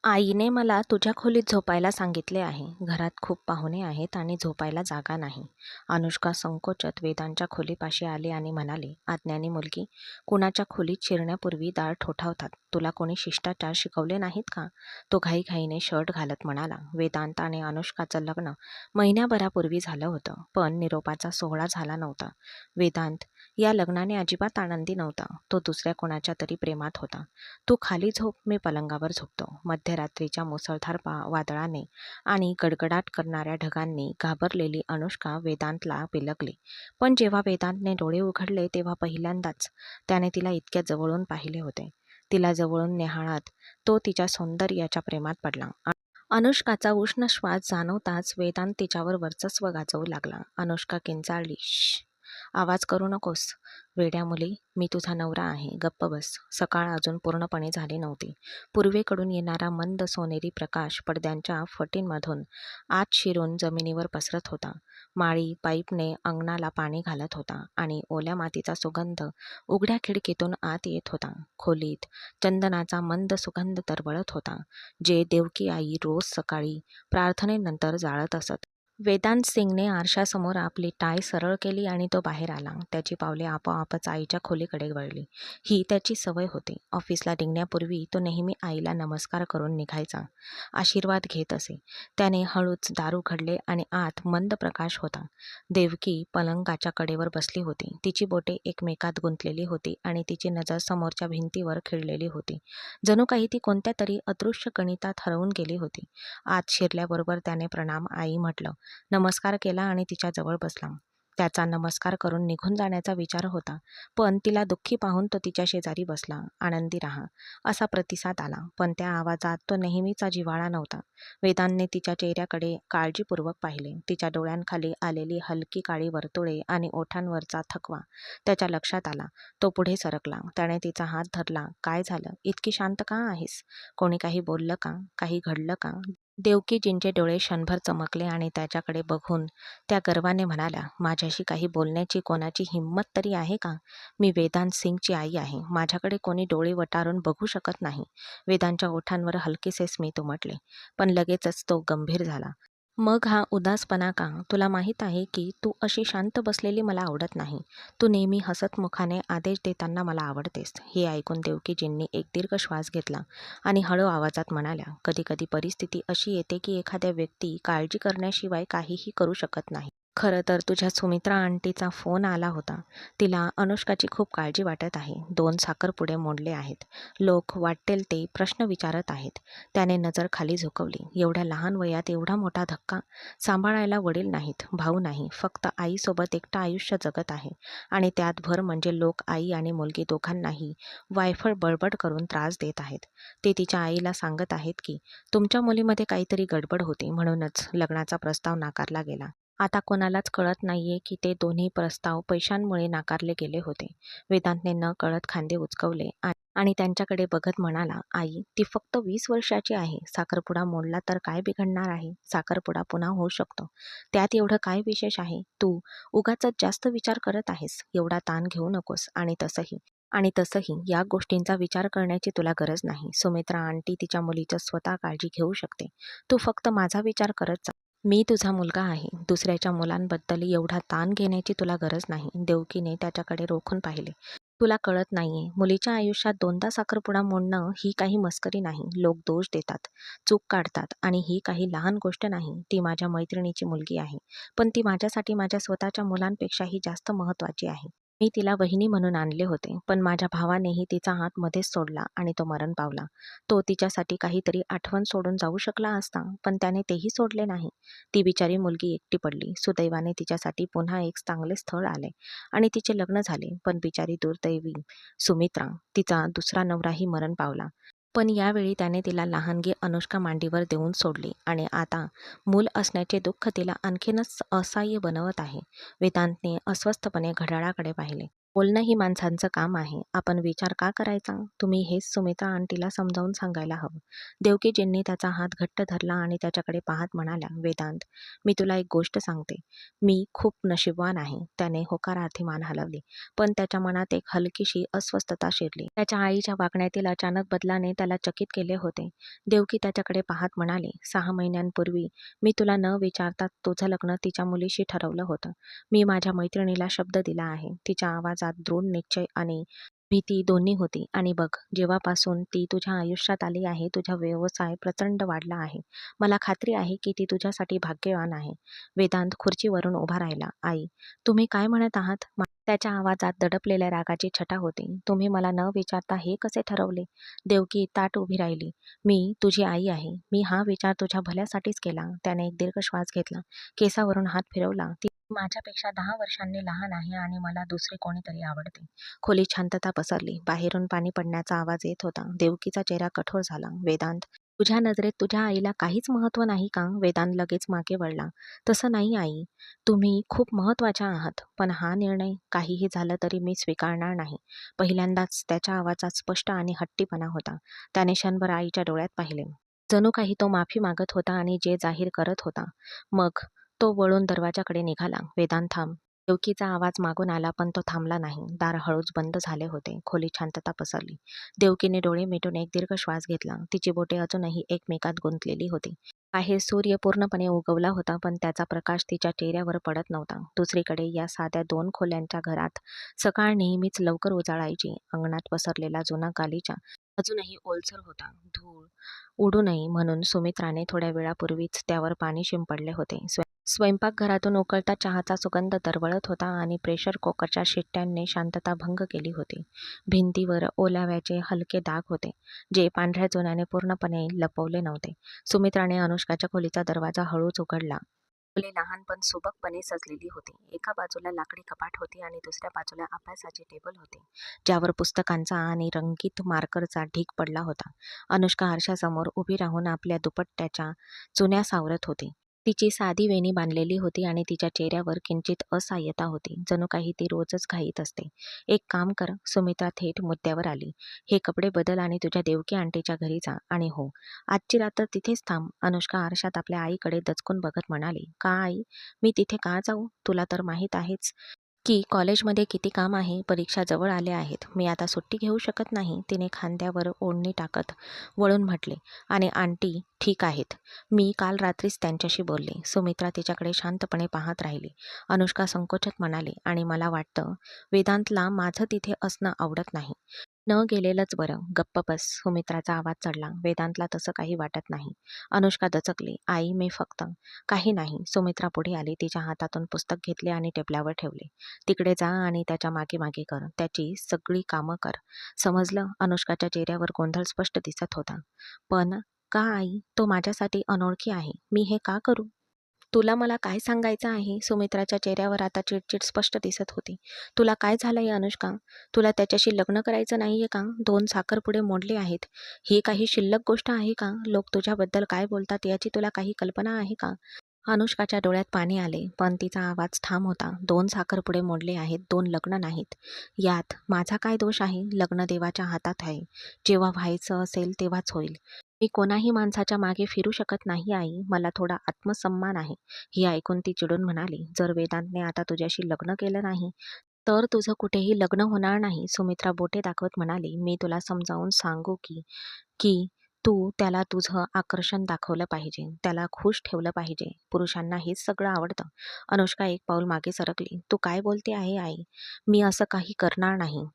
आईने मला तुझ्या खोलीत झोपायला सांगितले आहे. घरात खूप पाहुणे आहेत आणि झोपायला जागा नाही. अनुष्का संकोचत वेदांच्या खोलीपाशी आली आणि म्हणाली, आज्ञानी मुलगी, कुणाच्या खोलीत शिरण्यापूर्वी दार ठोठावतात. तुला कोणी शिष्टाचार शिकवले नाहीत का? तो घाईघाईने शर्ट घालत म्हणाला. वेदांत आणि अनुष्काचं लग्न महिन्याभरापूर्वी झालं होतं, पण निरोपाचा सोहळा झाला नव्हता. वेदांत या लग्नाने अजिबात आनंदी नव्हता. तो दुसऱ्या कोणाच्या तरी प्रेमात होता. तू खाली झोप, मी पलंगावर झोपतो. मध्यरात्रीच्या मुसळधार वादळाने आणि गडगडाट करणाऱ्या ढगांनी घाबरलेली अनुष्का वेदांतला बिलगली. पण जेव्हा वेदांतने डोळे उघडले तेव्हा पहिल्यांदाच त्याने तिला इतक्या जवळून पाहिले होते. तिला जवळून निहाळत तो तिच्या सौंदर्याच्या प्रेमात पडला. अनुष्काचा उष्ण श्वास जाणवताच वेदांत तिच्यावर वर्चस्व गाजवू लागला. अनुष्का किंचाळली, "श्श! आवाज करू नकोस. वेड्या मुली, मी तुझा नवरा आहे. गप्प बस." सकाळ अजून पूर्णपणे झाली नव्हती. पूर्वेकडून येणारा मंद सोनेरी प्रकाश पडद्यांच्या फटींमधून आत शिरून जमिनीवर पसरत होता. माळी पाईपने अंगणाला पाणी घालत होता आणि ओल्या मातीचा सुगंध उघड्या खिडकीतून आत येत होता. खोलीत चंदनाचा मंद सुगंध तरवळत होता, जे देवकी आई रोज सकाळी प्रार्थनेनंतर जाळत असत. वेदांत सिंगने आरशासमोर आपली टाय सरळ केली आणि तो बाहेर आला. त्याची पावले आपोआपच आईच्या खोलीकडे वळली. ही त्याची सवय होती. ऑफिसला निघण्यापूर्वी तो नेहमी आईला नमस्कार करून निघायचा, आशीर्वाद घेत असे. त्याने हळूच दार उघडले आणि आत मंद प्रकाश होता. देवकी पलंगाच्या कडेवर बसली होती. तिची बोटे एकमेकात गुंतलेली होती आणि तिची नजर समोरच्या भिंतीवर खिळलेली होती. जणू काही ती कोणत्या तरी अदृश्य गणितात हरवून गेली होती. आत शिरल्याबरोबर त्याने प्रणाम आई म्हटलं, नमस्कार केला आणि तिच्याजवळ बसला. त्याचा नमस्कार करून निघून जाण्याचा विचार होता, पण तिला दुःखी पाहून तो तिच्या शेजारी बसला. आनंदी राहा, असा प्रतिसाद आला, पण त्या आवाजात तो नेहमीचा जिव्हाळा नव्हता. वेदांतने तिच्या चेहऱ्याकडे काळजीपूर्वक पाहिले. तिच्या डोळ्यांखाली आलेली हलकी काळी वर्तुळे आणि ओठांवरचा थकवा त्याच्या लक्षात आला. तो पुढे सरकला. त्याने तिचा हात धरला. काय झालं? इतकी शांत का आहेस? कोणी काही बोललं का? काही घडलं का? देवकीजींचे डोळे क्षणभर चमकले आणि त्याच्याकडे बघून त्या गर्वाने म्हणाल्या, माझ्याशी काही बोलण्याची कोणाची हिंमत तरी आहे का? मी वेदांत सिंगची आई आहे. माझ्याकडे कोणी डोळे वटारून बघू शकत नाही. वेदांतच्या ओठांवर हलकेसे स्मित उमटले, पण लगेचच तो गंभीर झाला. मग हा उदासपणा का? तुला माहीत आहे की तू अशी शांत बसलेली मला आवडत नाही. तू नेहमी हसतमुखाने आदेश देताना मला आवडतेस. हे ऐकून देवकीजींनी एक दीर्घ श्वास घेतला आणि हळू आवाजात म्हणाल्या, कधी कधी परिस्थिती अशी येते की एखाद्या व्यक्ती काळजी करण्याशिवाय काहीही करू शकत नाही. खरं तर तुझ्या सुमित्रा आंटीचा फोन आला होता. तिला अनुष्काची खूप काळजी वाटत आहे. 2 साखरपुडे मोडले आहेत. लोक वाटेल ते प्रश्न विचारत आहेत. त्याने नजर खाली झुकवली. एवढ्या लहान वयात एवढा मोठा धक्का? सांभाळायला वडील नाहीत, भाऊ नाही, फक्त आईसोबत एकटं आयुष्य जगत आहे. आणि त्यात भर म्हणजे लोक आई आणि मुलगी दोघांनाही वायफळ बळबड करून त्रास देत आहेत. ते तिच्या आईला सांगत आहेत की तुमच्या मुलीमध्ये काहीतरी गडबड होती, म्हणूनच लग्नाचा प्रस्ताव नाकारला गेला. आता कोणालाच कळत नाहीये की ते दोन्ही प्रस्ताव पैशांमुळे नाकारले गेले होते. वेदांतने न कळत खांदे उचकवले आणि त्यांच्याकडे बघत म्हणाला, आई, ती फक्त 20 वर्षाची आहे. साखरपुडा मोडला तर काय बिघडणार आहे? साखरपुडा पुन्हा होऊ शकतो. त्यात एवढं काय विशेष आहे? तू उगाचच जास्त विचार करत आहेस. एवढा ताण घेऊ नकोस. आणि तसंही या गोष्टींचा विचार करण्याची तुला गरज नाही. सुमित्रा आंटी तिच्या मुलीचं स्वतः काळजी घेऊ शकते. तू फक्त माझा विचार करत जा. मी तुझा मुलगा आहे. दुसऱ्याच्या मुलांबद्दल एवढा ताण घेण्याची तुला गरज नाही. देवकीने त्याच्याकडे रोखून पाहिले. तुला कळत नाहीये, मुलीच्या आयुष्यात 2दा साखरपुडा मोडणं ही काही मस्करी नाही. लोक दोष देतात, चूक काढतात आणि ही काही लहान गोष्ट नाही. ती माझ्या मैत्रिणीची मुलगी आहे, पण ती माझ्यासाठी माझ्या स्वतःच्या मुलांपेक्षाही जास्त महत्त्वाची आहे. मी तिला वहिनी म्हणून आणले होते, पण माझ्या भावानेही तिचा हात मध्येच सोडला आणि तो मरण पावला. तो तिच्यासाठी काहीतरी आठवण सोडून जाऊ शकला असता, पण त्याने तेही सोडले नाही. ती बिचारी मुलगी एकटी पडली. सुदैवाने तिच्यासाठी पुन्हा एक चांगले स्थळ आले आणि तिचे लग्न झाले. पण बिचारी दुर्दैवी सुमित्रा, तिचा दुसरा नवराही मरण पावला. पण यावेळी त्याने तिला लहानगी अनुष्का मांडीवर देऊन सोडली आणि आता मूल असण्याचे दुःख तिला आणखीनच असह्य बनवत आहे. वेदांतने अस्वस्थपणे घड्याळाकडे पाहिले. बोलणं ही माणसांचं काम आहे. आपण विचार का करायचा? तुम्ही हेच सुमित्रा आंटीला समजावून सांगायला हवं. देवकीजींनी त्याचा हात घट्ट धरला आणि त्याच्याकडे पाहत म्हणाल्या, वेदांत, मी तुला एक गोष्ट सांगते. मी खूप नशीबवान आहे. त्याने होकारार्थी मान हलवली. पण त्याच्या मनात एक हलकीशी अस्वस्थता शिरली. त्याच्या आईच्या वागण्यातील अचानक बदलाने त्याला चकित केले होते. देवकी त्याच्याकडे पाहत म्हणाले, 6 महिन्यांपूर्वी मी तुला न विचारता तुझं लग्न तिच्या मुलीशी ठरवलं होतं. मी माझ्या मैत्रिणीला शब्द दिला आहे. तिच्या आवाजात दृढ निश्चय आणि भीती दोन्ही होती. आणि बघ, जेव्हापासून ती तुझ्या आयुष्यात आली आहे, तुझा व्यवसाय प्रचंड वाढला आहे. मला खात्री आहे की ती तुझ्यासाठी भाग्यवान आहे. वेदांत खुर्चीवरून उभा राहिला. आई, तुम्ही काय म्हणत आहात? त्याच्या आवाजात दडपलेल्या रागाची छटा होती. तुम्ही मला न विचारता हे कसे ठरवले? देवकी ताठ उभी राहिली. मी तुझी आई आहे. मी हा विचार तुझ्या भल्यासाठीच केला. त्याने एक दीर्घ श्वास घेतला. केसावरून हात फिरवला. ती माझ्यापेक्षा 10 वर्षांनी लहान आहे आणि मला दुसरे कोणीतरी आवडते. खोलीत शांतता पसरली. बाहेरून पाणी पडण्याचा आवाज येत होता. देवकीचा चेहरा कठोर झाला. वेदांत, तुझ्या नजरेत तुझ्या आईला काहीच महत्त्व नाही का? वेदांत लगेच मागे वळला. तसं नाही आई. तुम्ही खूप महत्त्वाच्या आहात. पण हा निर्णय काहीही झालं तरी मी स्वीकारणार नाही. पहिल्यांदाच त्याच्या आवाजात स्पष्ट आणि हट्टीपणा होता. त्याने क्षणभर आईच्या डोळ्यात पाहिले. जणू काही तो माफी मागत होता आणि जे जाहीर करत होता. मग तो वळून दरवाजाकडे निघाला. वेदांत, थांब. देवकीचा आवाज मागून आला पण तो थांबला नाही. दार हळूच बंद झाले होते. खोलीत शांतता पसरली. देवकीने डोळे मिटून एक दीर्घ श्वास घेतला. तिची बोटे अजूनही एकमेकात गुंतलेली होती. बाहेर सूर्य पूर्णपणे उगवला होता पण त्याचा प्रकाश तिच्या चेहऱ्यावर पडत नव्हता. दुसरीकडे या साध्या 2 खोल्यांच्या घरात सकाळ नेहमीच लवकर उजाळायची. अंगणात पसरलेला जुना गालिचा अजूनही ओलसर होता. धूळ उडू नये म्हणून सुमित्राने थोड्या वेळापूर्वीच त्यावर पाणी शिंपडले होते. स्वयंपाकघरातून उकळता चहाचा सुगंध दरवळत होता आणि प्रेशर कुकरच्या शिट्ट्यांनी शांतता भंग केली होती. भिंतीवर ओलाव्याचे हलके डाग होते, जे पांढऱ्या चुन्याने पूर्णपणे लपवले नव्हते. सुमित्राने अनुष्काच्या खोलीचा दरवाजा हळूच उघडला. खोली लहान पण सुबकपणे सजलेली होती. एका बाजूला लाकडी कपाट होती आणि दुसऱ्या बाजूला अभ्यासाचे टेबल होते, ज्यावर पुस्तकांचा आणि रंगीत मार्करचा ढीग पडला होता. अनुष्का आरशासमोर उभी राहून आपल्या दुपट्ट्याच्या चुन्या सावरत होती. तिची साधी वेणी बांधलेली होती आणि तिच्या चेहऱ्यावर किंचित असहाय्यता होती, जणू काही ती रोजच घाईत असते. एक काम कर, सुमित्रा थेट मुद्द्यावर आली. हे कपडे बदल आणि तुझ्या देवकी आंटीच्या घरी जा. आणि हो, आजची रात्र तिथेच थांब. अनुष्का आरशात आपल्या आईकडे दचकून बघत म्हणाली, का आई? मी तिथे का जाऊ? तुला तर माहीत आहेच की कॉलेजमध्ये किती काम आहे. परीक्षा जवळ आल्या आहेत. मी आता सुट्टी घेऊ शकत नाही. तिने खांद्यावर ओढणी टाकत वळून म्हटले. आणि आंटी ठीक आहेत. मी काल रात्रीच त्यांच्याशी बोलले. सुमित्रा तिच्याकडे शांतपणे पाहत राहिली. अनुष्का संकोचत म्हणाली, आणि मला वाटतं वेदांतला माझं तिथे असणं आवडत नाही. न गेलेलंच बरं. गप्प बस. सुमित्राचा आवाज चढला. वेदांतला तसं काही वाटत नाही. अनुष्का दचकली. आई, मी फक्त काही नाही. सुमित्रा पुढे आली. तिच्या हातातून पुस्तक घेतले आणि टेबलावर ठेवले. तिकडे जा आणि त्याच्या मागे मागे कर. त्याची सगळी कामं कर. समजलं? अनुष्काच्या चेहऱ्यावर गोंधळ स्पष्ट दिसत होता. पण का आई? तो माझ्यासाठी अनोळखी आहे. मी हे का करू? तुला मला काय सांगायचं आहे? सुमित्राच्या चेहऱ्यावर आता चिडचिड स्पष्ट दिसत होती. तुला काय झालंय अनुष्का? तुला त्याच्याशी लग्न करायचं नाहीये का? 2 साखरपुडे मोडले आहेत. ही काही शिल्लक गोष्ट आहे का? लोक तुझ्याबद्दल काय बोलतात याची तुला काही कल्पना आहे का? अनुष्काच्या डोळ्यात पाणी आले, पण तिचा आवाज ठाम होता. 2 साखरपुडे मोडले आहेत, 2 लग्न नाहीत. यात माझा काय दोष आहे? लग्न देवाच्या हातात आहे. जेव्हा व्हायचं असेल तेव्हाच होईल. मी कोणाही माणसाच्या मागे फिरू शकत नाही आई. मला थोडा आत्मसन्मान आहे. हे ऐकून ती चिडून म्हणाली, जर वेदांतने आता तुझ्याशी लग्न केलं नाही, तर तुझं कुठेही लग्न होणार नाही. सुमित्रा बोटे दाखवत म्हणाली, मी तुला समजावून सांगू की की तू त्याला तुझं आकर्षण दाखवलं पाहिजे. त्याला खुश ठेवलं पाहिजे. पुरुषांना हेच सगळं आवडतं. अनुष्का एक पाऊल मागे सरकली. तू काय बोलते आहे आई? मी असं काही करणार नाही.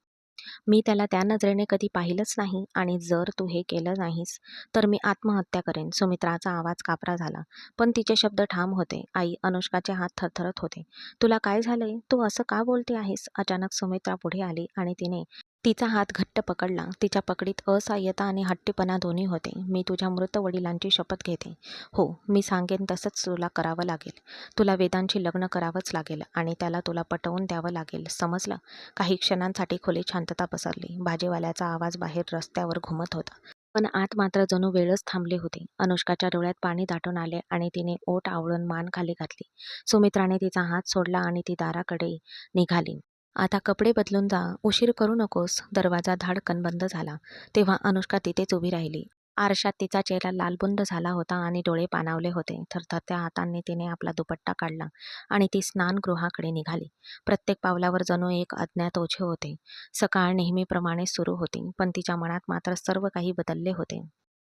मी त्याला त्या नजरेने कधी पाहिलंच नाही आणि जर तू हे केलं नाहीस तर मी आत्महत्या करेन. सुमित्राचा आवाज कापरा झाला, पण तिचे शब्द ठाम होते. आई, अनुष्काचे हात थरथरत होते. तुला काय झालंय? तू असं का बोलते आहेस? अचानक सुमित्रा पुढे आली आणि तिने तिचा हात घट्ट पकडला. तिच्या पकडीत असहाय्यता आणि हट्टीपणा दोन्ही होते. मी तुझ्या मृत वडिलांची शपथ घेते. हो, मी सांगेन तसंच तुला करावं लागेल. तुला वेदांशी लग्न करावंच लागेल आणि त्याला तुला पटवून द्यावं लागेल. समजलं? काही क्षणांसाठी खोलीत शांतता पसरली. भाजीवाल्याचा आवाज बाहेर रस्त्यावर घुमत होता. पण आत मात्र जणू वेळच थांबली होती. अनुष्काच्या डोळ्यात पाणी दाटून आले आणि तिने ओठ आवळून मान खाली घातली. सुमित्राने तिचा हात सोडला आणि ती दाराकडे निघाली. आता कपडे बदलून जा, उशीर करू नकोस. दरवाजा धाडकन बंद झाला तेव्हा अनुष्का तिथेच उभी राहिली. आरशात तिचा चेहरा लालबुंद झाला होता आणि डोळे पाणावले होते. थरथरत्या हातांनी तिने आपला दुपट्टा काढला आणि ती स्नानगृहाकडे निघाली. प्रत्येक पावलावर जणू एक अज्ञात ओझे होते. सकाळ नेहमीप्रमाणे सुरू होती, पण तिच्या मनात मात्र सर्व काही बदलले होते.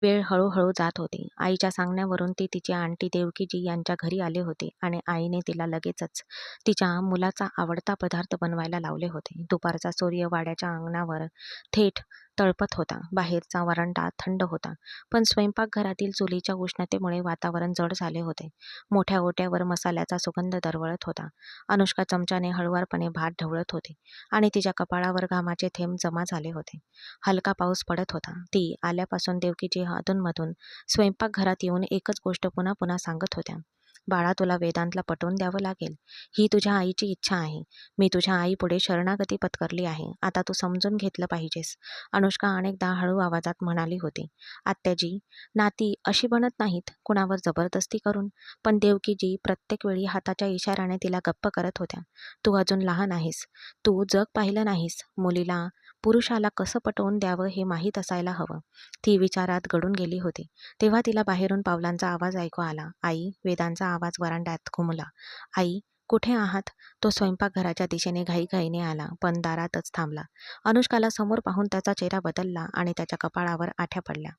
वेळ हळूहळू जात होती. आईच्या सांगण्यावरून ती तिची आंटी देवकीजी यांच्या घरी आले होते आणि आईने तिला लगेचच तिच्या मुलाचा आवडता पदार्थ बनवायला लावले होते. दुपारचा सूर्य वाड्याच्या अंगणावर थेट तळपत होता. बाहेरचा वरांडा थंड होता, पण स्वयंपाकघरातील चुलीच्या उष्णतेमुळे वातावरण जड झाले होते. मोठ्या ओट्यावर मसाल्याचा सुगंध दरवळत होता. अनुष्का चमच्याने हळुवारपणे भात ढवळत होती आणि तिच्या कपाळावर घामाचे थेंब जमा झाले होते. हलका पाऊस पडत होता. ती आल्यापासून देवकीजी अधूनमधून स्वयंपाकघरात येऊन एकच गोष्ट पुन्हा पुन्हा सांगत होत्या. बाळा, तुला वेदांतला पटवून द्यावं लागेल. ही तुझ्या आईची इच्छा आहे. मी तुझ्या आईपुढे शरणागती पत्करली आहे. आता तू समजून घेतलं पाहिजेस. अनुष्का अनेकदा हळू आवाजात म्हणाली होती. आत्याजी, नाती अशी बनत नाहीत, कुणावर जबरदस्ती करून. पण देवकीजी प्रत्येक वेळी हाताच्या इशाऱ्याने तिला गप्प करत होत्या. तू अजून लहान आहेस. तू जग पाहिलं नाहीस. मुलीला पुरुषाला कसं पटवून द्यावं हे माहीत असायला हवं. ती विचारात गढून गेली होती. तेव्हा तिला बाहेरून पावलांचा आवाज ऐकू आला. आई, वेदांचा आवाज वरांड्यात घुमला. आई, कुठे आहात? तो स्वयंपाकघराच्या दिशेने घाईघाईने आला, पण दारातच थांबला. अनुष्काला समोर पाहून त्याचा चेहरा बदलला आणि त्याच्या कपाळावर आठ्या पडल्या.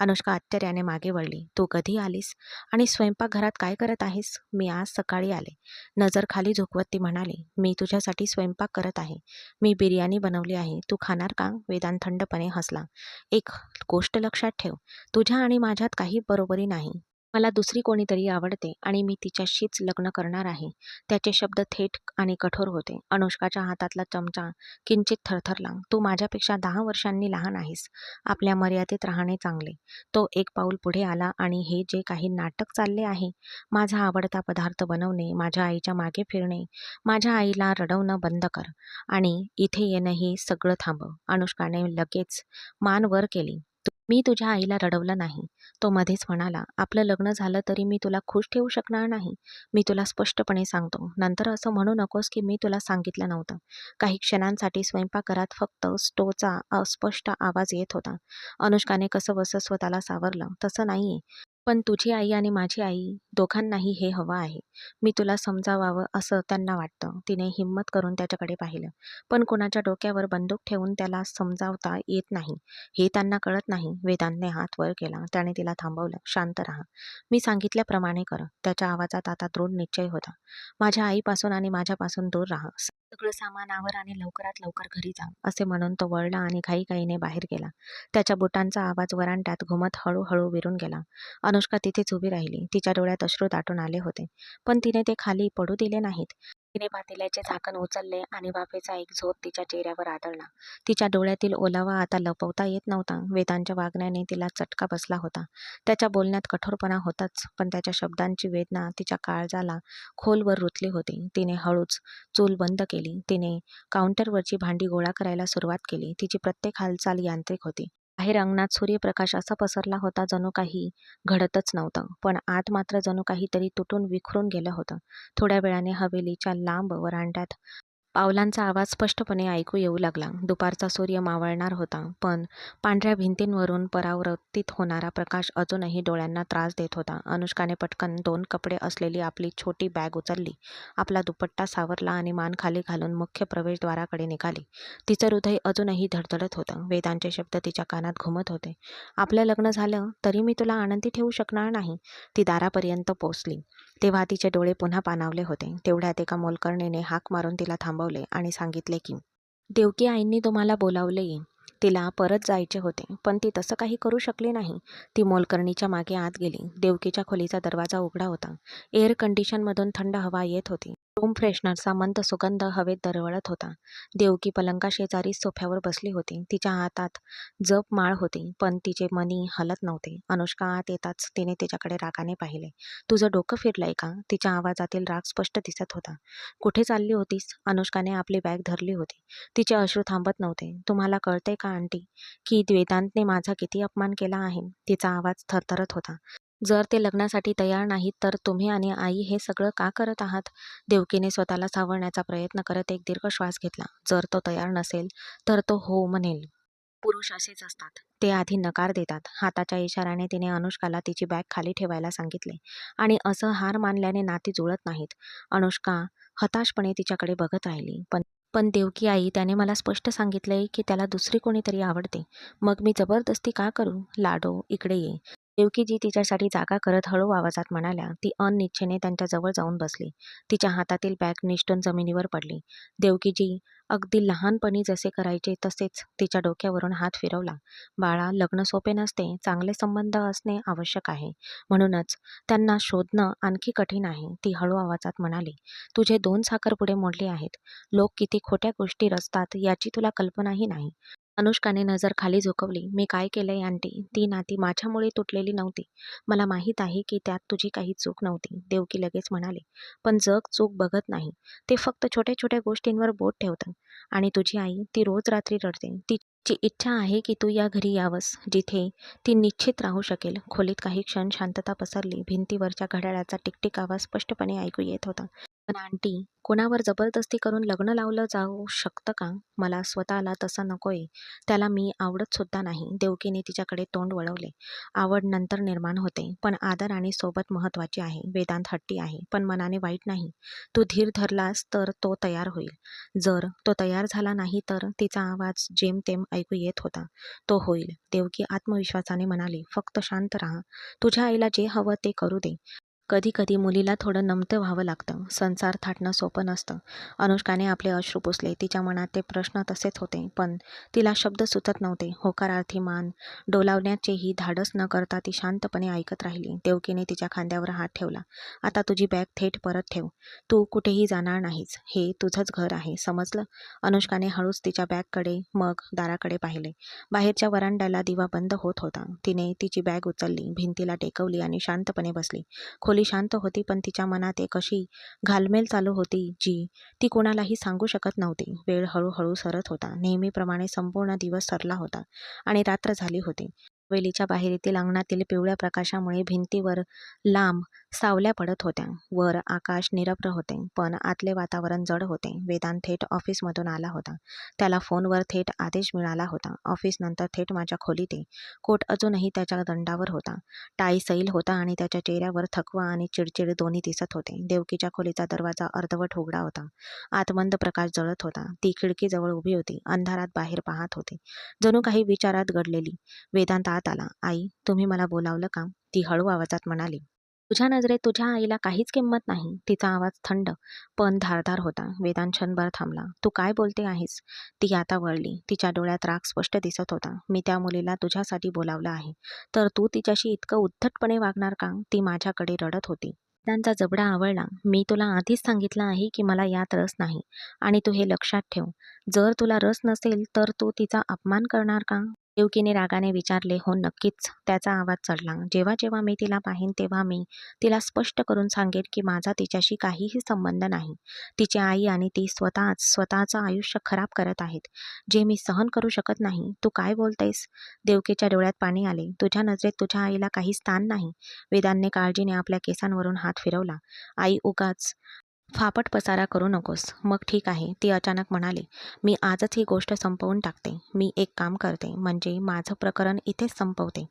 अनुष्का आश्चर्याने मागे वळली. तू कधी आलीस? आणि स्वयंपाकघरात काय करत आहेस? मी आज सकाळी आले. नजर खाली झुकवत ती म्हणाली. मी तुझ्यासाठी स्वयंपाक करत आहे. मी बिर्याणी बनवली आहे. तू खाणार का? वेदांत थंडपणे हसला. एक गोष्ट लक्षात ठेव, तुझ्या आणि माझ्यात काही बरोबरी नाही. मला दुसरी कोणीतरी आवडते आणि मी तिच्याशीच लग्न करणार आहे. त्याचे शब्द थेट आणि कठोर होते. अनुष्काच्या हातातला चमचा किंचित थरथरला. तू माझ्यापेक्षा 10 वर्षांनी लहान आहेस. आपल्या मर्यादेत राहणे चांगले. तो एक पाऊल पुढे आला आणि हे जे काही नाटक चालले आहे, माझा आवडता पदार्थ बनवणे, माझ्या आईच्या मागे फिरणे, माझ्या आईला रडवणं बंद कर आणि इथे येणं हे सगळं थांबव. अनुष्काने लगेच मान वर केली. मी तुझ्या आईला रडवलं नाही. तो मध्येच म्हणाला. आपलं लग्न झालं तरी मी तुला खुश ठेवू शकणार नाही. मी तुला स्पष्टपणे सांगतो. नंतर असं म्हणू नकोस की मी तुला सांगितलं नव्हतं. काही क्षणांसाठी स्वयंपाकघरात फक्त स्टोचा अस्पष्ट आवाज येत होता. अनुष्काने कसंबसं स्वतःला सावरलं. तसं नाहीये. पण तुझी आई आणि माझी आई दोघांनाही हे हवं आहे. मी तुला समजावावं असं त्यांना वाटतं. तिने हिम्मत करून त्याच्याकडे पाहिलं. पण कुणाच्या डोक्यावर बंदूक ठेवून त्याला समजावता येत नाही, हे त्यांना कळत नाही. वेदांतने हात वर केला. त्याने तिला थांबवलं. शांत राहा. मी सांगितल्याप्रमाणे कर. त्याच्या आवाजात आता दृढ निश्चय होता. माझ्या आईपासून आणि माझ्यापासून दूर राहा. सगळं सामानावर आणि लवकरात लवकर घरी जा. असे म्हणून तो वळला आणि घाईघाईने बाहेर गेला. त्याच्या बुटांचा आवाज वरांड्यात घुमत हळूहळू विरून गेला. अनुष्का तिथेच उभी राहिली. तिच्या डोळ्यात अश्रू दाटून आले होते, पण तिने ते खाली पडू दिले नाहीत. तिने पातेल्याचे झाकण उचलले आणि वाफेचा एक झोत तिच्या चेहऱ्यावर आदळला. तिच्या डोळ्यातील ओलावा आता लपवता येत नव्हता. वेदांच्या वागण्याने तिला चटका बसला होता. त्याच्या बोलण्यात कठोरपणा होताच, पण त्याच्या शब्दांची वेदना तिच्या काळजाला खोलवर रुतली होती. तिने हळूच चूल बंद केली. तिने काउंटरवरची भांडी गोळा करायला सुरुवात केली. तिची प्रत्येक हालचाल यांत्रिक होती. बाहेर अंगणात सूर्यप्रकाश असा पसरला होता जणू काही घडतच नव्हतं, पण आत मात्र जणू काहीतरी तुटून विखरून गेलं होतं. थोड्या वेळाने हवेलीच्या लांब वरांड्यात पावलांचा आवाज स्पष्टपणे ऐकू येऊ लागला. दुपारचा सूर्य मावळणार होता, पण पांढऱ्या भिंतींवरून परावर्तित होणारा प्रकाश अजूनही डोळ्यांना त्रास देत होता. अनुष्काने पटकन 2 कपडे असलेली आपली छोटी बॅग उचलली. आपला दुपट्टा सावरला आणि मान खाली घालून मुख्य प्रवेशद्वाराकडे निघाली. तिचं हृदय अजूनही धडधडत होतं. वेदांचे शब्द तिच्या कानात घुमत होते. आपलं लग्न झालं तरी मी तुला आनंदी ठेवू शकणार नाही. ती दारापर्यंत पोचली तेव्हा तिचे डोळे पुन्हा पाणावले होते. तेवढ्यात एका मोलकरणीने हाक मारून तिला थांबवले आणि सांगितले की देवकी आईंनी तुम्हाला बोलावले. तिला परत जायचे होते, पण ती तसं काही करू शकली नाही. ती मोलकरणीच्या मागे आत गेली. देवकीच्या खोलीचा दरवाजा उघडा होता. एअर कंडिशनमधून थंड हवा येत होती. रूम फ्रेशनरचा मंद सुगंध हवेत दरवळत होता. देवकी पलंगाशेजारी सोफ्यावर बसली होती. तिच्या हातात जप माळ होती, पण तिचे मनी हलत नव्हते. अनुष्का आत येताच तिने तिच्याकडे रागाने पाहिले. तुझं डोकं फिरलंय का? तिच्या आवाजातील राग स्पष्ट दिसत होता. कुठे चालली होतीस? अनुष्काने आपली बॅग धरली होती. तिचे अश्रू थांबत नव्हते. तुम्हाला कळते का आंटी, की वेदांतने माझा किती अपमान केला आहे? तिचा आवाज थरथरत होता. जर ते लग्नासाठी तयार नाहीत तर तुम्ही आणि आई हे सगळं का करत आहात? देवकीने स्वतःला सावरण्याचा प्रयत्न करत एक दीर्घ श्वास घेतला. जर तो तयार नसेल तर तो हो म्हणेल. पुरुष असेच असतात. ते आधी नकार देतात. हाताच्या इशाऱ्याने तिने अनुष्काला तिची बॅग खाली ठेवायला सांगितले आणि असं हार मानल्याने नाती जुळत नाहीत. अनुष्का हताशपणे तिच्याकडे बघत राहिली. पण पण देवकी आई, त्याने मला स्पष्ट सांगितलंय की त्याला दुसरी कोणीतरी आवडते. मग मी जबरदस्ती का करू? लाडो, इकडे ये. देवकीजी तिच्यासाठी जागा करत हळू आवाजात म्हणाल्या. ती अनिच्छेने त्यांच्या जवळ जाऊन बसली. तिच्या हातातील बॅग निष्ठून जमिनीवर पडली. देवकीजी अगदी लहानपणी जसे करायचे तसेच तिच्या डोक्यावरून हात फिरवला. बाळा, लग्न सोपे नसते. चांगले संबंध असणे आवश्यक आहे. म्हणूनच त्यांना शोधणं आणखी कठीण आहे. ती हळू आवाजात म्हणाली. तुझे 2 साखरपुडे मोडले आहेत. लोक किती खोट्या गोष्टी रचतात याची तुला कल्पनाही नाही. अनुष्काने नजर खाली झुकवली. मी काय केलंय आंटी? ती नाती माझ्यामुळे तुटलेली नव्हती. मला माहीत आहे की त्यात तुझी काही चूक नव्हती. देवकी लगेच म्हणाले. पण जग चूक बघत नाही. ते फक्त छोट्या छोट्या गोष्टींवर बोट ठेवतं. आणि तुझी आई, ती रोज रात्री रडते. तिची इच्छा आहे की तू या घरी यावंस, जिथे ती निश्चित राहू शकेल. खोलीत काही क्षण शांतता पसरली. भिंतीवरच्या घड्याळाचा टिकटिक आवाज स्पष्टपणे ऐकू येत होता. पण आंटी, कोणावर जबरदस्ती करून लग्न लावलं जाऊ शकतं का? मला स्वतःला तसं नकोय. त्याला मी आवडत सुद्धा नाही. देवकीने तिच्याकडे तोंड वळवले. आवड नंतर निर्माण होते, पण आदर आणि सोबत महत्वाची आहे. वेदांत हट्टी आहे, पण मनाने वाईट नाही. तू धीर धरलास तर तो तयार होईल. जर तो तयार झाला नाही तर? तिचा आवाज जेमतेम ऐकू येत होता. तो होईल. देवकी आत्मविश्वासाने म्हणाली. फक्त शांत राहा. तुझ्या आईला जे हवं ते करू दे. कधी कधी मुलीला थोडं नमतं व्हावं लागतं. संसार थाटणं सोपं नसतं. अनुष्काने आपले अश्रू पुसले. तिच्या मनात ते प्रश्न तसेच होते, पण तिला शब्द सुचत नव्हते. होकारार्थी मान डोलावण्याचेही धाडस न करता ती शांतपणे ऐकत राहिली. देवकीने तिच्या खांद्यावर हात ठेवला. आता तुझी बॅग थेट परत ठेव. तू कुठेही जाणार नाहीस. हे तुझंच घर आहे, समजलं? अनुष्काने हळूच तिच्या बॅगकडे मग दाराकडे पाहिले. बाहेरच्या वरांड्याला दिवा बंद होत होता. तिने तिची बॅग उचलली, भिंतीला टेकवली आणि शांतपणे बसली. खोली शांत होती, पण तिच्या मनात एक अशी घालमेल चालू होती जी ती कोणालाही सांगू शकत नव्हती. वेळ हळूहळू सरत होता. नेहमीप्रमाणे संपूर्ण दिवस सरला होता आणि रात्र झाली होती. वेलीच्या बाहेरील अंगणातील पिवळ्या प्रकाशामुळे भिंतीवर लांब सावल्या पडत होत्या. वर आकाश निरभ्र होते, पण आतले वातावरण जड होते. वेदांत थेट ऑफिसमधून आला होता. त्याला फोनवर थेट आदेश मिळाला होता. ऑफिसनंतर थेट माझ्या खोलीत ये. कोट अजूनही त्याच्या दंडावर होता. टाय सैल होता आणि त्याच्या चेहऱ्यावर थकवा आणि चिडचिड दोन्ही दिसत होते. देवकीच्या खोलीचा दरवाजा अर्धवट उघडा होता. आत मंद प्रकाश जळत होता. ती खिडकीजवळ उभी होती. अंधारात बाहेर पाहत होती, जणू काही विचारात गडलेली. वेदांत आत आला. आई, तुम्ही मला बोलावलं का? ती हळू आवाजात म्हणाली. तुझ्या नजरेत तुझ्या आईला काहीच किंमत नाही. तिचा आवाज थंड पण धारदार होता. वेदांत क्षणभर थांबला. तू काय बोलते आहेस? ती आता वळली. तिच्या डोळ्यात राग स्पष्ट दिसत होता. मी त्या मुलीला तुझ्यासाठी बोलावलं आहे, तर तू तिच्याशी इतकं उद्धटपणे वागणार का? ती माझ्याकडे रडत होती. वेदांतचा जबडा आवळला. मी तुला आधीच सांगितलं आहे की मला यात रस नाही, आणि तू हे लक्षात ठेव. जर तुला रस नसेल तर तू तिचा अपमान करणार का? देवकीने रागाने विचारले. हो, नक्कीच. त्याचा आवाज चढला. जेव्हा जेव्हा मी तिला पाहीन तेव्हा मी तिला स्पष्ट करून सांगेन की माझा तिच्याशी काहीही संबंध नाही. तिची आई आणि ती स्वतःचं आयुष्य खराब करत आहेत, जे मी सहन करू शकत नाही. तू काय बोलतेस? देवकीच्या डोळ्यात पाणी आले. तुझ्या नजरेत तुझ्या आईला काही स्थान नाही. वेदांतने काळजीने आपल्या केसांवरून हात फिरवला. आई, उगाच फापट पसारा करू नकोस. मग ठीक आहे, ती अचानक म्हणाली. मी आजच ही गोष्ट संपवून टाकते. मी एक काम करते, म्हणजे माझं प्रकरण इथेच संपवते.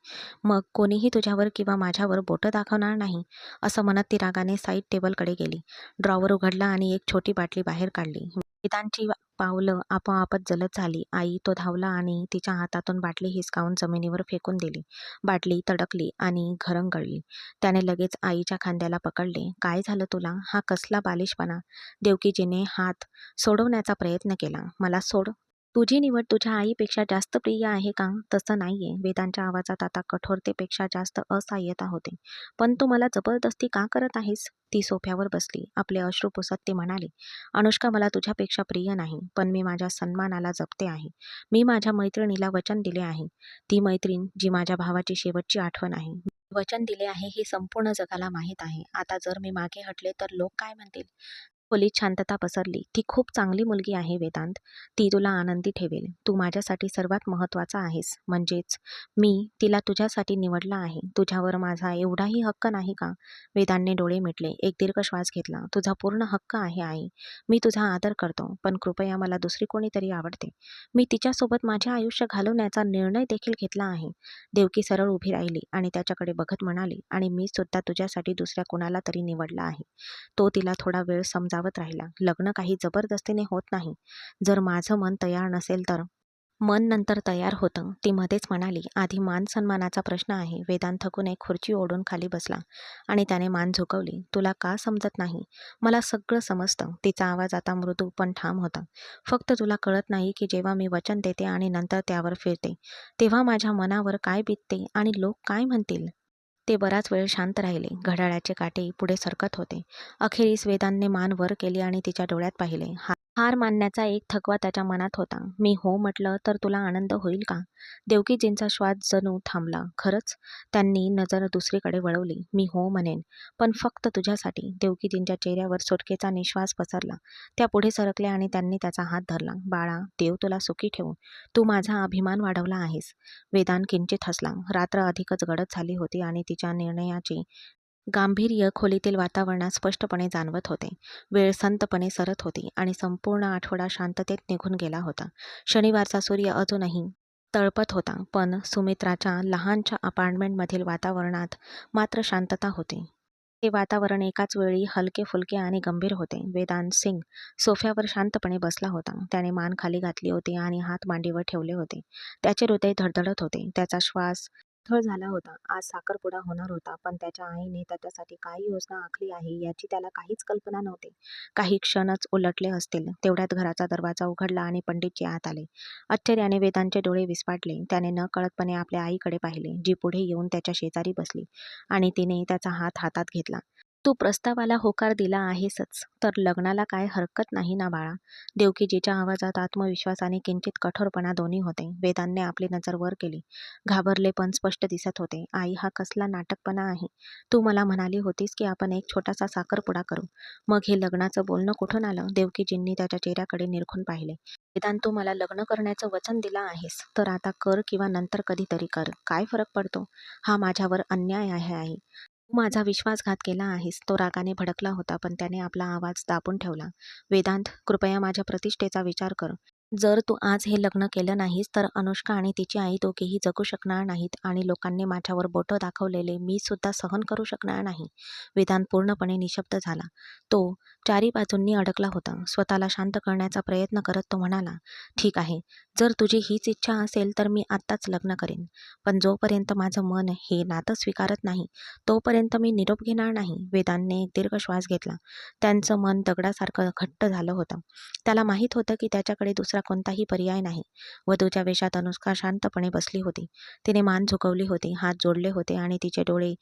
मग कोणीही तुझ्यावर किंवा माझ्यावर बोटं दाखवणार नाही. असं म्हणत ती रागाने साईड टेबलकडे गेली. ड्रॉवर उघडला आणि एक छोटी बाटली बाहेर काढली. वेदांतची पावलं आपोआपच जलद झाली. आई, तो धावला आणि तिच्या हातातून बाटली हिसकावून जमिनीवर फेकून दिली. बाटली तडकली आणि घरंगळली. त्याने लगेच आईच्या खांद्याला पकडले. काय झालं तुला? हा कसला बालिशपणा? देवकीजीने हात सोडवण्याचा प्रयत्न केला. मला सोड. तुझी निवड तुझ्या आईपेक्षा जास्त प्रिय आहे का? तसं नाहीये. वेदांच्या आवाजात आता कठोरतेपेक्षा जास्त असहाय्यता होती. पण तू मला जबरदस्ती का करत आहेस? ती सोफ्यावर बसली. आपले अश्रू पुसत ती म्हणाली. अनुष्का, मला तुझ्यापेक्षा प्रिय नाही, पण मी माझ्या सन्मानाला जपते आहे. मी माझ्या मैत्रिणीला वचन दिले आहे. ती मैत्रीण जी माझ्या भावाची शेवटची आठवण आहे. वचन दिले आहे हे संपूर्ण जगाला माहीत आहे. आता जर मी मागे हटले तर लोक काय म्हणतील? खोलीत शांतता पसरली. ती खूप चांगली मुलगी आहे वेदांत. ती तुला आनंदी ठेवेल. तू माझ्यासाठी सर्वात महत्त्वाचा आहेस. म्हणजेच मी तिला तुझ्यासाठी निवडलं आहे. तुझ्यावर माझा एवढाही हक्क नाही का? वेदांतने डोळे मिटले. एक दीर्घ श्वास घेतला. तुझा पूर्ण हक्क आहे आई. मी तुझा आदर करतो. पण कृपया मला दुसरी कोणीतरी आवडते. मी तिच्यासोबत माझे आयुष्य घालवण्याचा निर्णय देखील घेतला आहे. देवकी सरळ उभी राहिली आणि त्याच्याकडे बघत म्हणाली, आणि मी सुद्धा तुझ्यासाठी दुसऱ्या कोणाला तरी निवडलं आहे. तो तिला थोडा वेळ समजावत राहिला. लग्न काही जबरदस्तीने होत नाही. जर माझं मन तयार नसेल तर. मन नंतर तयार होतं. ती मध्येच म्हणाली, आधी मान-सन्मानाचा प्रश्न आहे. वेदांत थकून एक खुर्ची ओढून खाली बसला आणि त्याने मान झुकवली. तुला का समजत नाही? मला सगळं समजतं. तिचा आवाज आता मृदू पण ठाम होता. फक्त तुला कळत नाही की जेव्हा मी वचन देते आणि नंतर त्यावर फिरते, तेव्हा माझ्या मनावर काय बीतते आणि लोक काय म्हणतील? ते बराच वेळ शांत राहिले. घड्याळाचे काटे पुढे सरकत होते. अखेरीस वेदांतने मान वर केली आणि तिच्या डोळ्यात पाहिले. हार मानण्याचा एक थकवा त्याच्या मनात होता. मी हो म्हटलं तर तुला आनंद होईल का? देवकीजींचा श्वास जणू थांबला. खरंच? त्यांनी नजर दुसरीकडे वळवली. मी हो म्हणेन, पण फक्त तुझ्यासाठी. देवकीजींच्या चेहऱ्यावर सुटकेचा निश्वास पसरला. त्या पुढे सरकल्या आणि त्यांनी त्याचा हात धरला. बाळा, देव तुला सुखी ठेवो. तू माझा अभिमान वाढवला आहेस. वेदांत किंचित हसला. रात्र अधिकच गडद झाली होती आणि तिच्या निर्णयाची गांभीर्य खोलीतील वातावरणात स्पष्टपणे जाणवत होते. वेळ संतपणे सरत होती आणि संपूर्ण आठवडा शांततेत निघून गेला होता. शनिवारचा सूर्य अजूनही तळपत होता, पण सुमित्राच्या लहानच्या अपार्टमेंटमधील वातावरणात मात्र शांतता होती. ते वातावरण एकाच वेळी हलके-फुलके आणि गंभीर होते. वेदांत सिंग सोफ्यावर शांतपणे बसला होता. त्याने मान खाली घातली होती आणि हात मांडीवर ठेवले होते. त्याचे हृदय धडधडत होते. त्याचा श्वास थळ झाला होता. आज साखरपुडा होणार होता, पण त्याच्या आईने त्याच्यासाठी काय योजना आखली आहे याची त्याला काहीच कल्पना नव्हती. काही क्षणच उलटले असतील. तेवढ्यात घराचा दरवाजा उघडला आणि पंडितजी आत आले. आश्चर्याने वेदांतचे डोळे विस्फारले. त्याने नकळतपणे आपल्या आईकडे पाहिले, जी पुढे येऊन त्याच्या शेजारी बसली आणि तिने त्याचा हात हातात घेतला. "तू प्रस्तावाला होकार दिला आहेसच, तर लग्नाला काय हरकत नाही ना बाळा?" देवकीजीच्या आवाजात आत्मविश्वास आणि किंचित कठोरपणा दोन्ही होते. वेदांतने आपली नजर वर केली. घाबरले पण स्पष्ट दिसत होते. "आई, हा कसला नाटकपणा आहे? तू मला म्हणाली होतीस की आपण एक छोटासा साखरपुडा करू. मग हे लग्नाचं बोलणं कुठून आलं?" देवकीजींनी त्याच्या चेहऱ्याकडे निरखून पाहिले. "वेदांत, तू मला लग्न करण्याचं वचन दिलं आहेस, तर आता कर किंवा नंतर कधीतरी कर. काय फरक पडतो? हा माझ्यावर अन्याय आहे आई. तू माझा विश्वासघात केला आहेस." तो रागाने भडकला होता, पण त्याने आपला आवाज दाबून ठेवला. "वेदांत, कृपया माझ्या प्रतिष्ठेचा विचार कर. जर तू आज हे लग्न केलं नाहीस तर अनुष्का आणि तिची आई दोघेही जगू शकणार नाहीत आणि लोकांनी माझ्यावर बोटं दाखवलेले मी सुद्धा सहन करू शकणार नाही." वेदांत पूर्णपणे निशब्द झाला. तो चारी बाजूंनी अडकला होता. स्वतःला शांत करण्याचा प्रयत्न करत तो म्हणाला, "ठीक आहे, जर तुझी हीच इच्छा असेल तर मी आत्ताच लग्न करेन. पण जोपर्यंत माझं मन हे नातं स्वीकारत नाही, तोपर्यंत मी निरोप घेणार नाही." वेदांतने एक दीर्घ श्वास घेतला. त्यांचं मन दगडासारखं घट्ट झालं होतं. त्याला माहीत होतं की त्याच्याकडे दुसरा कोणताही पर्याय नाही. वधूच्या वेशात अनुष्का शांतपणे बसली होती. तिने मान झुकवली होती, हात जोडले होते आणि तिचे डोळे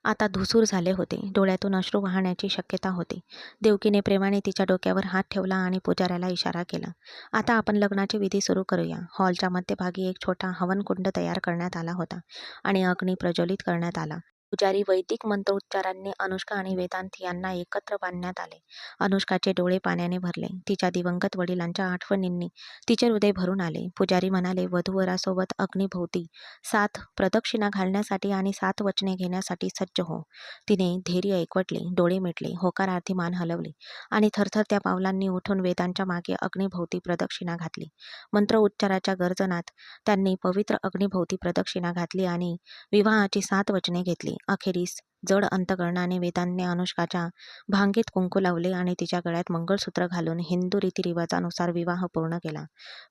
आता धुसूर झाले होते. डोळ्यातून अश्रू वाहण्याची शक्यता होती. देवकीने प्रेमाने तिच्या डोक्यावर हात ठेवला आणि पुजाऱ्याला इशारा केला. "आता आपण लग्नाची विधी सुरू करूया." हॉलच्या मध्यभागी एक छोटा हवनकुंड तयार करण्यात आला होता आणि अग्नी प्रज्वलित करण्यात आला. पुजारी वैदिक मंत्रोच्चारांनी अनुष्का आणि वेदांत यांना एकत्र बांधण्यात आले. अनुष्काचे डोळे पाण्याने भरले. तिच्या दिवंगत वडिलांच्या आठवणींनी तिचे हृदय भरून आले. पुजारी म्हणाले, "वधूवरासोबत अग्निभोवती 7 प्रदक्षिणा घालण्यासाठी आणि 7 वचने घेण्यासाठी सज्ज हो." तिने धैर्य एकवटले, डोळे मिटले, होकारार्थी मान हलवली आणि थरथरत्या पावलांनी उठून वेदांच्या मागे अग्निभोवती प्रदक्षिणा घातली. मंत्र उच्चाराच्या गर्जनात त्यांनी पवित्र अग्निभोवती प्रदक्षिणा घातली आणि विवाहाची 7 वचने घेतली. अखेरीस जड अंतकरणाने वेदांतने अनुष्काच्या भांगेत कुंकू लावले आणि तिच्या गळ्यात मंगळसूत्र घालून हिंदू रीतिरिवाजानुसार विवाह पूर्ण केला.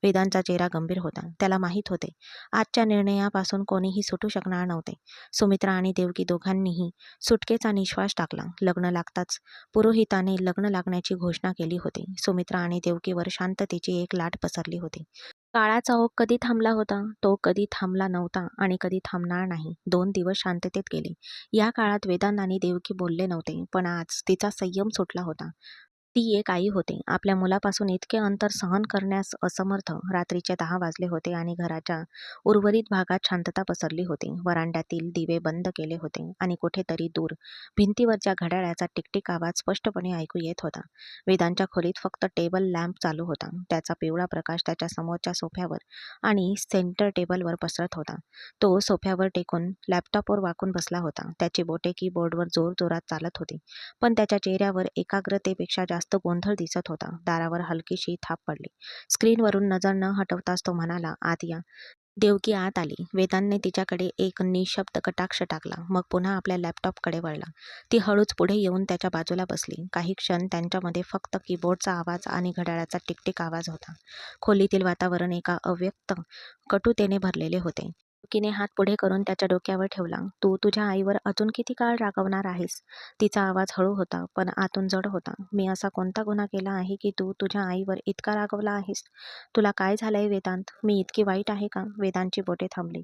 वेदांतचा चेहरा गंभीर होता. त्याला माहीत होते, आजच्या निर्णयापासून कोणीही सुटू शकणार नव्हते. सुमित्रा आणि देवकी दोघांनीही सुटकेचा निश्वास टाकला. लग्न लागताच पुरोहिताने लग्न लागण्याची घोषणा केली होती. सुमित्रा आणि देवकीवर शांततेची एक लाट पसरली होती. काळाचा ओघ कधी थांबला होता? तो कधी थांबला नव्हता आणि कधी थांबणार नाही. 2 दिवस शांततेत गेले. या काळात वेदांत आणि देवकी बोलले नव्हते, पण आज तिचा संयम सुटला होता. ती एक आई होती. आपल्या मुलापासून इतके अंतर सहन करण्यास असमर्थ. रात्रीचे 10 वाजले होते आणि घराच्या उर्वरित भागात शांतता पसरली होती. वरांड्यातील दिवे बंद केले होते आणि कुठेतरी दूर भिंतीवरच्या घड्याळाचा टिकटिक आवाज स्पष्टपणे ऐकू येत होता. वेदांच्या खोलीत फक्त टेबल लॅम्प चालू होता. त्याचा पिवळा प्रकाश त्याच्या समोरच्या सोफ्यावर आणि सेंटर टेबलवर पसरत होता. तो सोफ्यावर टेकून लॅपटॉपवर वाकून बसला होता. त्याची बोटे कीबोर्डवर जोरजोरात चालत होती. पण त्याच्या चेहऱ्यावर एकाग्रतेपेक्षा जास्त गोंधळ दिसत होता. दारावर हलकीशी थाप पडली. स्क्रीनवरून नजर न हटवताच तो म्हणाला, "आत या." देवकी आत आली. वेदांतने तिच्याकडे एक निःशब्द कटाक्ष टाकला. मग पुन्हा आपल्या लॅपटॉपकडे वळला. ती हळूच पुढे येऊन त्याच्या बाजूला बसली. काही क्षण त्यांच्यामध्ये फक्त कीबोर्डचा आवाज आणि घड्याळाचा टिकटिक आवाज होता. खोलीतील वातावरण एका अव्यक्त कटुतेने भरलेले होते. देवकीने हात पुढे करून त्याच्या डोक्यावर ठेवला. "तू तुझ्या आईवर अजून किती काळ रागवणार आहेस?" तिचा आवाज हळू होता, पण आतून जड होता. "मी असा कोणता गुन्हा केला आहे की तू तुझ्या आईवर इतका रागावला आहेस? तुला काय झालंय वेदांत? मी इतकी वाईट आहे का?" वेदांतची बोटे थांबली.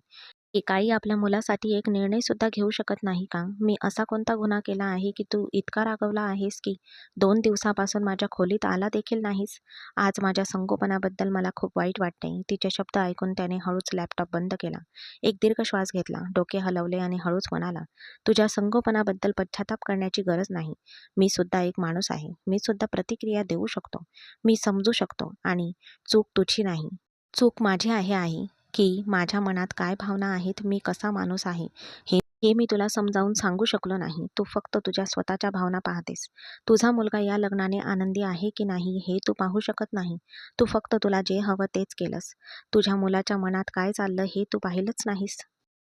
"एक आई आपल्या मुलासाठी एक निर्णय सुद्धा घेऊ शकत नाही का? मी असा कोणता गुन्हा केला आहे की तू इतका रागावला आहेस की 2 दिवसापासून माझ्या खोलीत आला देखील नाहीस? आज माझ्या संगोपनाबद्दल मला खूप वाईट वाटतंय." तिचे शब्द ऐकून त्याने हळूच लॅपटॉप बंद केला. एक दीर्घ श्वास घेतला, डोके हलवले आणि हळूच म्हणाला, "तुझ्या संगोपनाबद्दल पश्चाताप करण्याची गरज नाही. मी सुद्धा एक माणूस आहे. मी सुद्धा प्रतिक्रिया देऊ शकतो. मी समजू शकतो आणि चूक तुझी नाही. चूक माझी आहे आई, की माझ्या मनात काय भावना आहेत, मी कसा माणूस आहे, हे हे मी तुला समजावून सांगू शकलो नाही. तू फक्त तुझ्या स्वतःच्या भावना पाहतेस. तुझा मुलगा या लग्नाने आनंदी आहे की नाही हे तू पाहू शकत नाही. तू फक्त तुला जे हवं तेच केलंस. तुझ्या मुलाच्या मनात काय चाललं हे तू पाहिलंच नाहीस."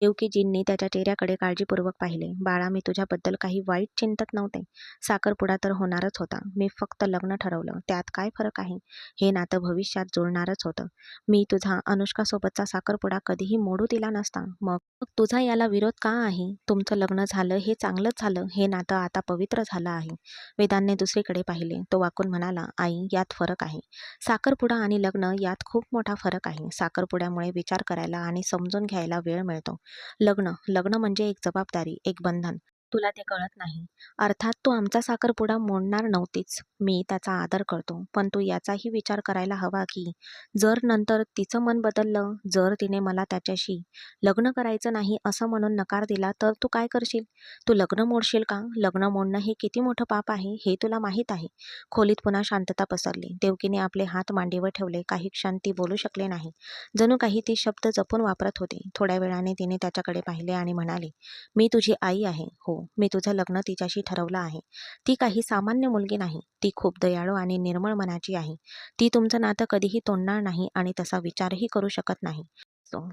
देवकीजींनी त्याच्या चेहऱ्याकडे काळजीपूर्वक पाहिले. "बाळा, मी तुझ्याबद्दल काही वाईट चिंतत नव्हते. साखरपुडा तर होणारच होता. मी फक्त लग्न ठरवलं. त्यात काय फरक आहे? हे नातं भविष्यात जुळणारच होतं. मी तुझा अनुष्कासोबतचा साखरपुडा कधीही मोडू दिला नसता. मग मग तुझा याला विरोध का आहे? तुमचं लग्न झालं हे चांगलंच झालं. हे नातं आता पवित्र झालं आहे." वेदांतने दुसरीकडे पाहिले. तो वाकून म्हणाला, "आई, यात फरक आहे. साखरपुडा आणि लग्न यात खूप मोठा फरक आहे. साखरपुड्यामुळे विचार करायला आणि समजून घ्यायला वेळ मिळतो. लग्न लग्न म्हणजे एक जबाबदारी, एक बंधन. तुला ते कळत नाही. अर्थात तू आमचा साखरपुडा मोडणार नव्हतीच. मी त्याचा आदर करतो. पण तू याचाही विचार करायला हवा की जर नंतर तिचं मन बदललं, जर तिने मला त्याच्याशी लग्न करायचं नाही असं म्हणून नकार दिला, तर तू काय करशील? तू लग्न मोडशील का? लग्न मोडणं हे किती मोठं पाप आहे हे तुला माहीत आहे." खोलीत पुन्हा शांतता पसरली. देवकीने आपले हात मांडीवर ठेवले. काही क्षण ती बोलू शकले नाही. जणू काही ती शब्द जपून वापरत होती. थोड्या वेळाने तिने त्याच्याकडे पाहिले आणि म्हणाली, "मी तुझी आई आहे. हो, मी तुझं लग्न तिच्याशी ठरवलं आहे. ती काही सामान्य मुलगी नाही. ती खूप दयाळू आणि निर्मळ मनाची आहे. ती तुमचं नातं कधीही तोडणार नाही आणि तसा विचारही करू शकत नाही.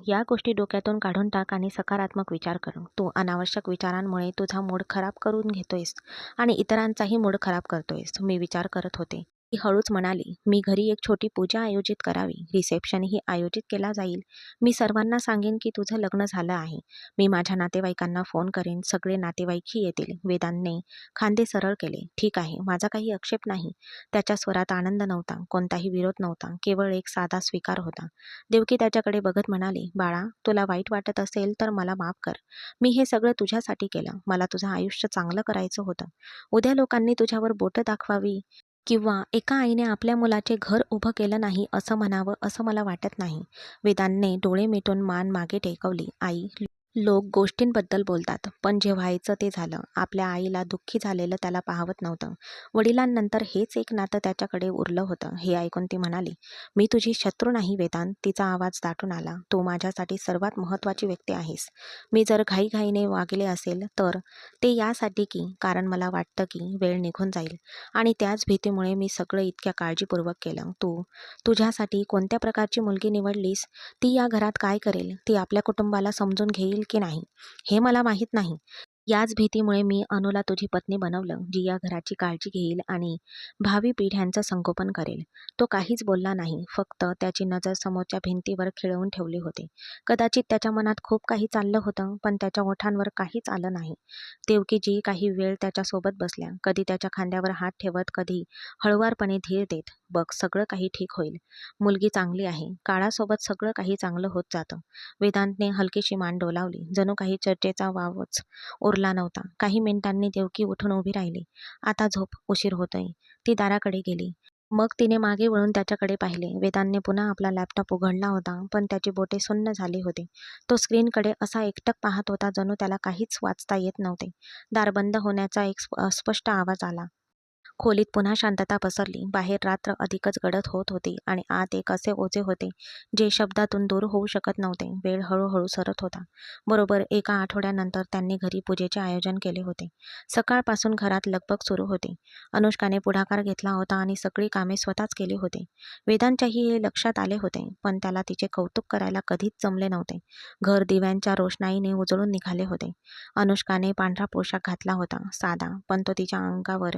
या गोष्टी डोक्यातून काढून टाक आणि सकारात्मक विचार कर. तू अनावश्यक विचारांमुळे तुझा मूड खराब करून घेतोयस आणि इतरांचाही मूड खराब करतोयस." "मी विचार करत होते." ती हळूच म्हणाली, "मी घरी एक छोटी पूजा आयोजित करावी. रिसेप्शनही आयोजित केला जाईल. मी सर्वांना सांगेन की तुझं लग्न झालं आहे. मी माझ्या नातेवाईकांना फोन करेन. सगळे नातेवाईकही येतील." वेदांतने खांदे सरळ केले. "ठीक आहे, माझा काही आक्षेप नाही." त्याच्या स्वरात आनंद नव्हता, कोणताही विरोध नव्हता, केवळ एक साधा स्वीकार होता. देवकी त्याच्याकडे बघत म्हणाली, "बाळा, तुला वाईट वाटत असेल तर मला माफ कर. मी हे सगळं तुझ्यासाठी केलं. मला तुझं आयुष्य चांगलं करायचं होतं. उद्या लोकांनी तुझ्यावर बोटं दाखवावी किंवा एका आईने आपल्या मुलाचे घर उभं केलं नाही असं म्हणावं असं मला वाटत नाही." वेदांतने डोळे मिटून मान मागे टेकवली. "आई, लोक गोष्टींबद्दल बोलतात, पण जे व्हायचं ते झालं." आपल्या आईला दुःखी झालेलं त्याला पाहवत नव्हतं. वडिलांनंतर हेच एक नातं त्याच्याकडे उरलं होतं. हे ऐकून ती म्हणाली, "मी तुझी शत्रू नाही वेदांत." तिचा आवाज दाटून आला, "तू माझ्यासाठी सर्वात महत्त्वाची व्यक्ती आहेस. मी जर घाईघाईने वागले असेल तर ते यासाठी की कारण मला वाटतं की वेळ निघून जाईल आणि त्याच भीतीमुळे मी सगळं इतक्या काळजीपूर्वक केलं. तू तुझ्यासाठी कोणत्या प्रकारची मुलगी निवडलीस, ती या घरात काय करेल, ती आपल्या कुटुंबाला समजून घेईल की नाही, हे मला माहीत नाही. याच भीतीमुळे मी अनुला तुझी पत्नी बनवलं, जी या घराची काळजी घेईल आणि भावी पिढ्यांचं संगोपन करेल." तो काहीच बोलला नाही, फक्त त्याची नजर समोरच्या भिंतीवर खिळवून ठेवली होती. कदाचित त्याच्या मनात खूप काही चाललं होतं, पण त्याच्या ओठांवर काहीच आलं नाही. देवकीजी काही वेळ त्याच्यासोबत बसल्या, कधी त्याच्या खांद्यावर हात ठेवत, कधी हळुवारपणे धीर देत. "बघ, सगळं काही ठीक होईल. मुलगी चांगली आहे. काळासोबत सगळं काही चांगलं होत जातं." वेदांतने हलकीशी मान डोलावली. जणू काही चर्चेचा वावच उरला नव्हता. काही मिनिटांनी देवकी उठून उभी राहिली. "आता झोप, उशीर होतोय." ती दाराकडे गेली. मग तिने मागे वळून त्याच्याकडे पाहिले. वेदांतने पुन्हा आपला लॅपटॉप उघडला होता, पण त्याची बोटे सुन्न झाली होती. तो स्क्रीनकडे असा एकटक पाहत होता, जणू त्याला काहीच वाचता येत नव्हते. दार बंद होण्याचा एक अस्पष्ट आवाज आला. खोलीत पुन्हा शांतता पसरली. बाहेर रात्र अधिकच गडद होत होती आणि आत एक असे ओझे होते जे शब्दातून दूर होऊ शकत नव्हते. वेळ हळूहळू सरत होता. बरोबर एका आठवड्यानंतर त्यांनी घरी पूजेचे आयोजन केले होते. सकाळपासून घरात लगबग सुरू होती. अनुष्काने पुढाकार घेतला होता आणि सगळी कामे स्वतःच केली होती. वेदांच्याही हे लक्षात आले होते, पण त्याला तिचे कौतुक करायला कधीच जमले नव्हते. घर दिव्यांच्या रोषणाईने उजळून निघाले होते. अनुष्काने पांढरा पोशाख घातला होता, साधा, पण तो तिच्या अंगावर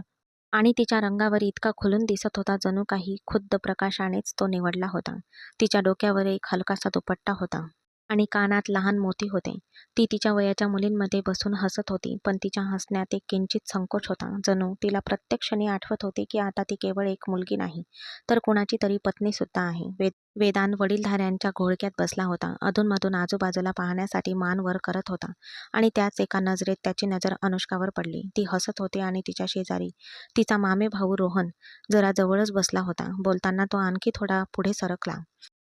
आणि तिच्या रंगावर इतका खुलून दिसत होता, जणू काही खुद्द प्रकाशानेच तो निवडला होता. तिच्या डोक्यावर एक हलकासा दुपट्टा होता आणि कानात लहान मोती होते. ती तिच्या वयाच्या मुलींमध्ये बसून हसत होती, पण तिच्या हसण्यात एक किंचित संकोच होता. जणू तिला प्रत्येक क्षणी आठवत होते की आता ती केवळ एक मुलगी नाही, तर कुणाची तरी पत्नी सुद्धा आहे. वेदांत वडीलधाऱ्यांच्या घोळक्यात बसला होता. अधूनमधून आजूबाजूला पाहण्यासाठी मान वर करत होता आणि त्याच एका नजरेत त्याची नजर अनुष्कावर पडली. ती हसत होती आणि तिच्या शेजारी तिचा मामे भाऊ रोहन जरा जवळच बसला होता. बोलताना तो आणखी थोडा पुढे सरकला.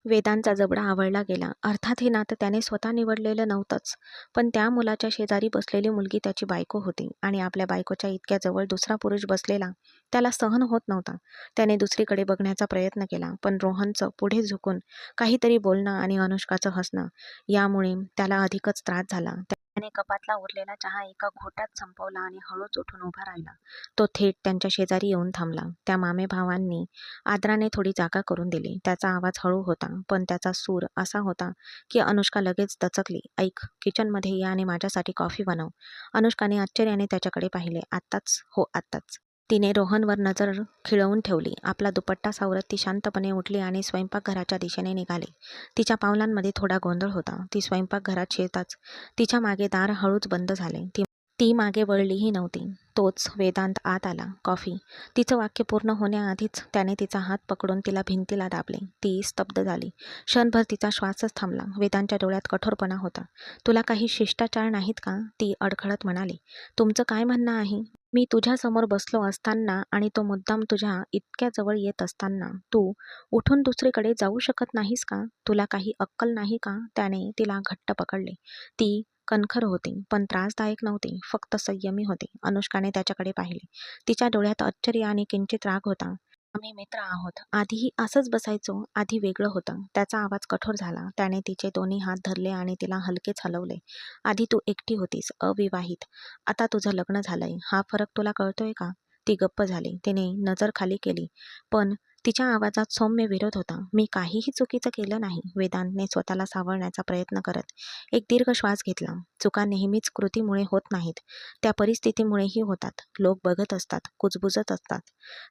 वेदांतचा जबडा आवळला गेला. अर्थात हे नातं त्याने स्वतः निवडलेलं नव्हतंच, पण त्या मुलाच्या शेजारी बसलेली मुलगी त्याची बायको होती आणि आपल्या बायकोच्या इतक्या जवळ दुसरा पुरुष बसलेला त्याला सहन होत नव्हता. त्याने दुसरीकडे बघण्याचा प्रयत्न केला, पण रोहनचं पुढे झुकून काहीतरी बोलणं आणि अनुष्काचं हसणं यामुळे त्याला अधिकच त्रास झाला. त्याने कपातला उरलेला चहा एका घोटात संपवला आणि हळूच उठून उभा राहिला. तो थेट त्यांच्या शेजारी येऊन थांबला. त्या मामेभावांनी आदराने थोडी जागा करून दिली. त्याचा आवाज हळू होता, पण त्याचा सूर असा होता की अनुष्का लगेच दचकली. "ऐक, किचनमध्ये ये आणि माझ्यासाठी कॉफी बनव." अनुष्काने आश्चर्याने त्याच्याकडे पाहिले. "आत्ताच?" "हो, आत्ताच." तिने रोहनवर नजर खिळवून ठेवली. आपला दुपट्टा सावरत ती शांतपणे उठली आणि स्वयंपाकघराच्या दिशेने निघाली. तिच्या पावलांमध्ये थोडा गोंधळ होता. ती स्वयंपाकघरात शिरताच तिच्या मागे दार हळूच बंद झाले. ती मागे वळलीही नव्हती. तोच वेदांत आत आला. "कॉफी." तिचं वाक्य पूर्ण होण्याआधीच त्याने तिचा हात पकडून तिला भिंतीला दाबले. ती स्तब्ध झाली. क्षणभर तिचा श्वासच थांबला. वेदांतच्या डोळ्यात कठोरपणा होता. "तुला काही शिष्टाचार नाहीत का?" ती अडखळत म्हणाली. "तुमचं काय म्हणणं आहे? मी तुझ्यासमोर बसलो असताना आणि तो मुद्दाम तुझ्या इतक्या जवळ येत असताना तू उठून दुसरीकडे जाऊ शकत नाहीस का? तुला काही अक्कल नाही का?" त्याने तिला घट्ट पकडले. ती कणखर होती, पण त्रासदायक नव्हती, फक्त संयमी होती. अनुष्काने त्याच्याकडे पाहिले. तिच्या डोळ्यात आश्चर्य आणि किंचित राग होता. "आम्ही मित्र आहोत. आधीही असंच बसायचो. आधी वेगळं होतं." त्याचा आवाज कठोर झाला. त्याने तिचे दोन्ही हात धरले आणि तिला हलकेच हलवले. "आधी तू एकटी होतीस, अविवाहित. आता तुझं लग्न झालंय. हा फरक तुला कळतोय का?" ती गप्प झाली. तिने नजर खाली केली, पण तिच्या आवाजात सौम्य विरोध होता. "मी काहीही चुकीचं केलं नाही." वेदांतने स्वतःला सावरण्याचा प्रयत्न करत एक दीर्घ श्वास घेतला. "चुका नेहमीच कृतीमुळे होत नाहीत, त्या परिस्थितीमुळेही होतात. लोक बघत असतात, कुजबुजत असतात.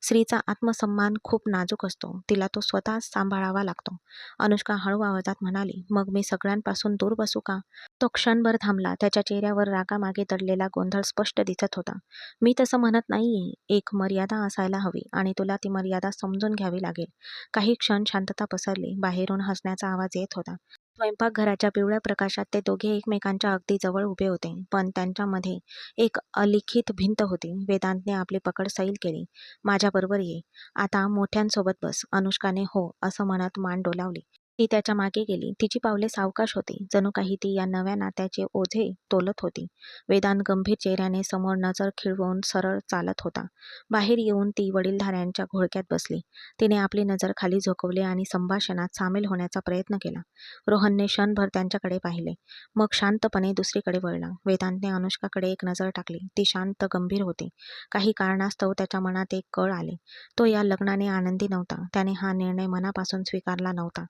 स्त्रीचा आत्मसन्मान खूप नाजूक असतो, तिला तो स्वतःच सांभाळावा लागतो." अनुष्का हळू आवाजात म्हणाली, "मग मी सगळ्यांपासून दूर बसू का?" तो क्षणभर थांबला. त्याच्या चेहऱ्यावर रागामागे दडलेला गोंधळ स्पष्ट दिसत होता. "मी तसं म्हणत नाहीये. एक मर्यादा असायला हवी आणि तुला ती मर्यादा समजून घ्यावी लागेल." काही क्षण शांतता पसरली. बाहेरून हसण्याचा आवाज येत होता. स्वयंपाकघराच्या पिवळ्या प्रकाशात ते दोघे एकमेकांच्या अगदी जवळ उभे होते, पण त्यांच्यामध्ये एक अलिखित भिंत होती. वेदांतने आपली पकड सैल केली. "माझ्याबरोबर ये. आता मोठ्यांसोबत बस." अनुष्काने "हो" असं म्हणत मान डोलावली. ती त्याच्या मागे गेली. तिची पावले सावकाश होती, जणू काही ती या नव्या नात्याचे ओझे तोलत होती. वेदांत गंभीर चेहऱ्याने समोर नजर खिळवून सरळ चालत होता. बाहेर येऊन ती वडीलधाऱ्यांच्या घोळक्यात बसली. तिने आपली नजर खाली झोकवली आणि संभाषणात सामील होण्याचा प्रयत्न केला. रोहनने क्षणभर त्यांच्याकडे पाहिले, मग शांतपणे दुसरीकडे वळला. वेदांतने अनुष्काकडे एक नजर टाकली. ती शांत, गंभीर होती. काही कारणास्तव त्याच्या मनात एक कळ आले. तो या लग्नाने आनंदी नव्हता. त्याने हा निर्णय मनापासून स्वीकारला नव्हता,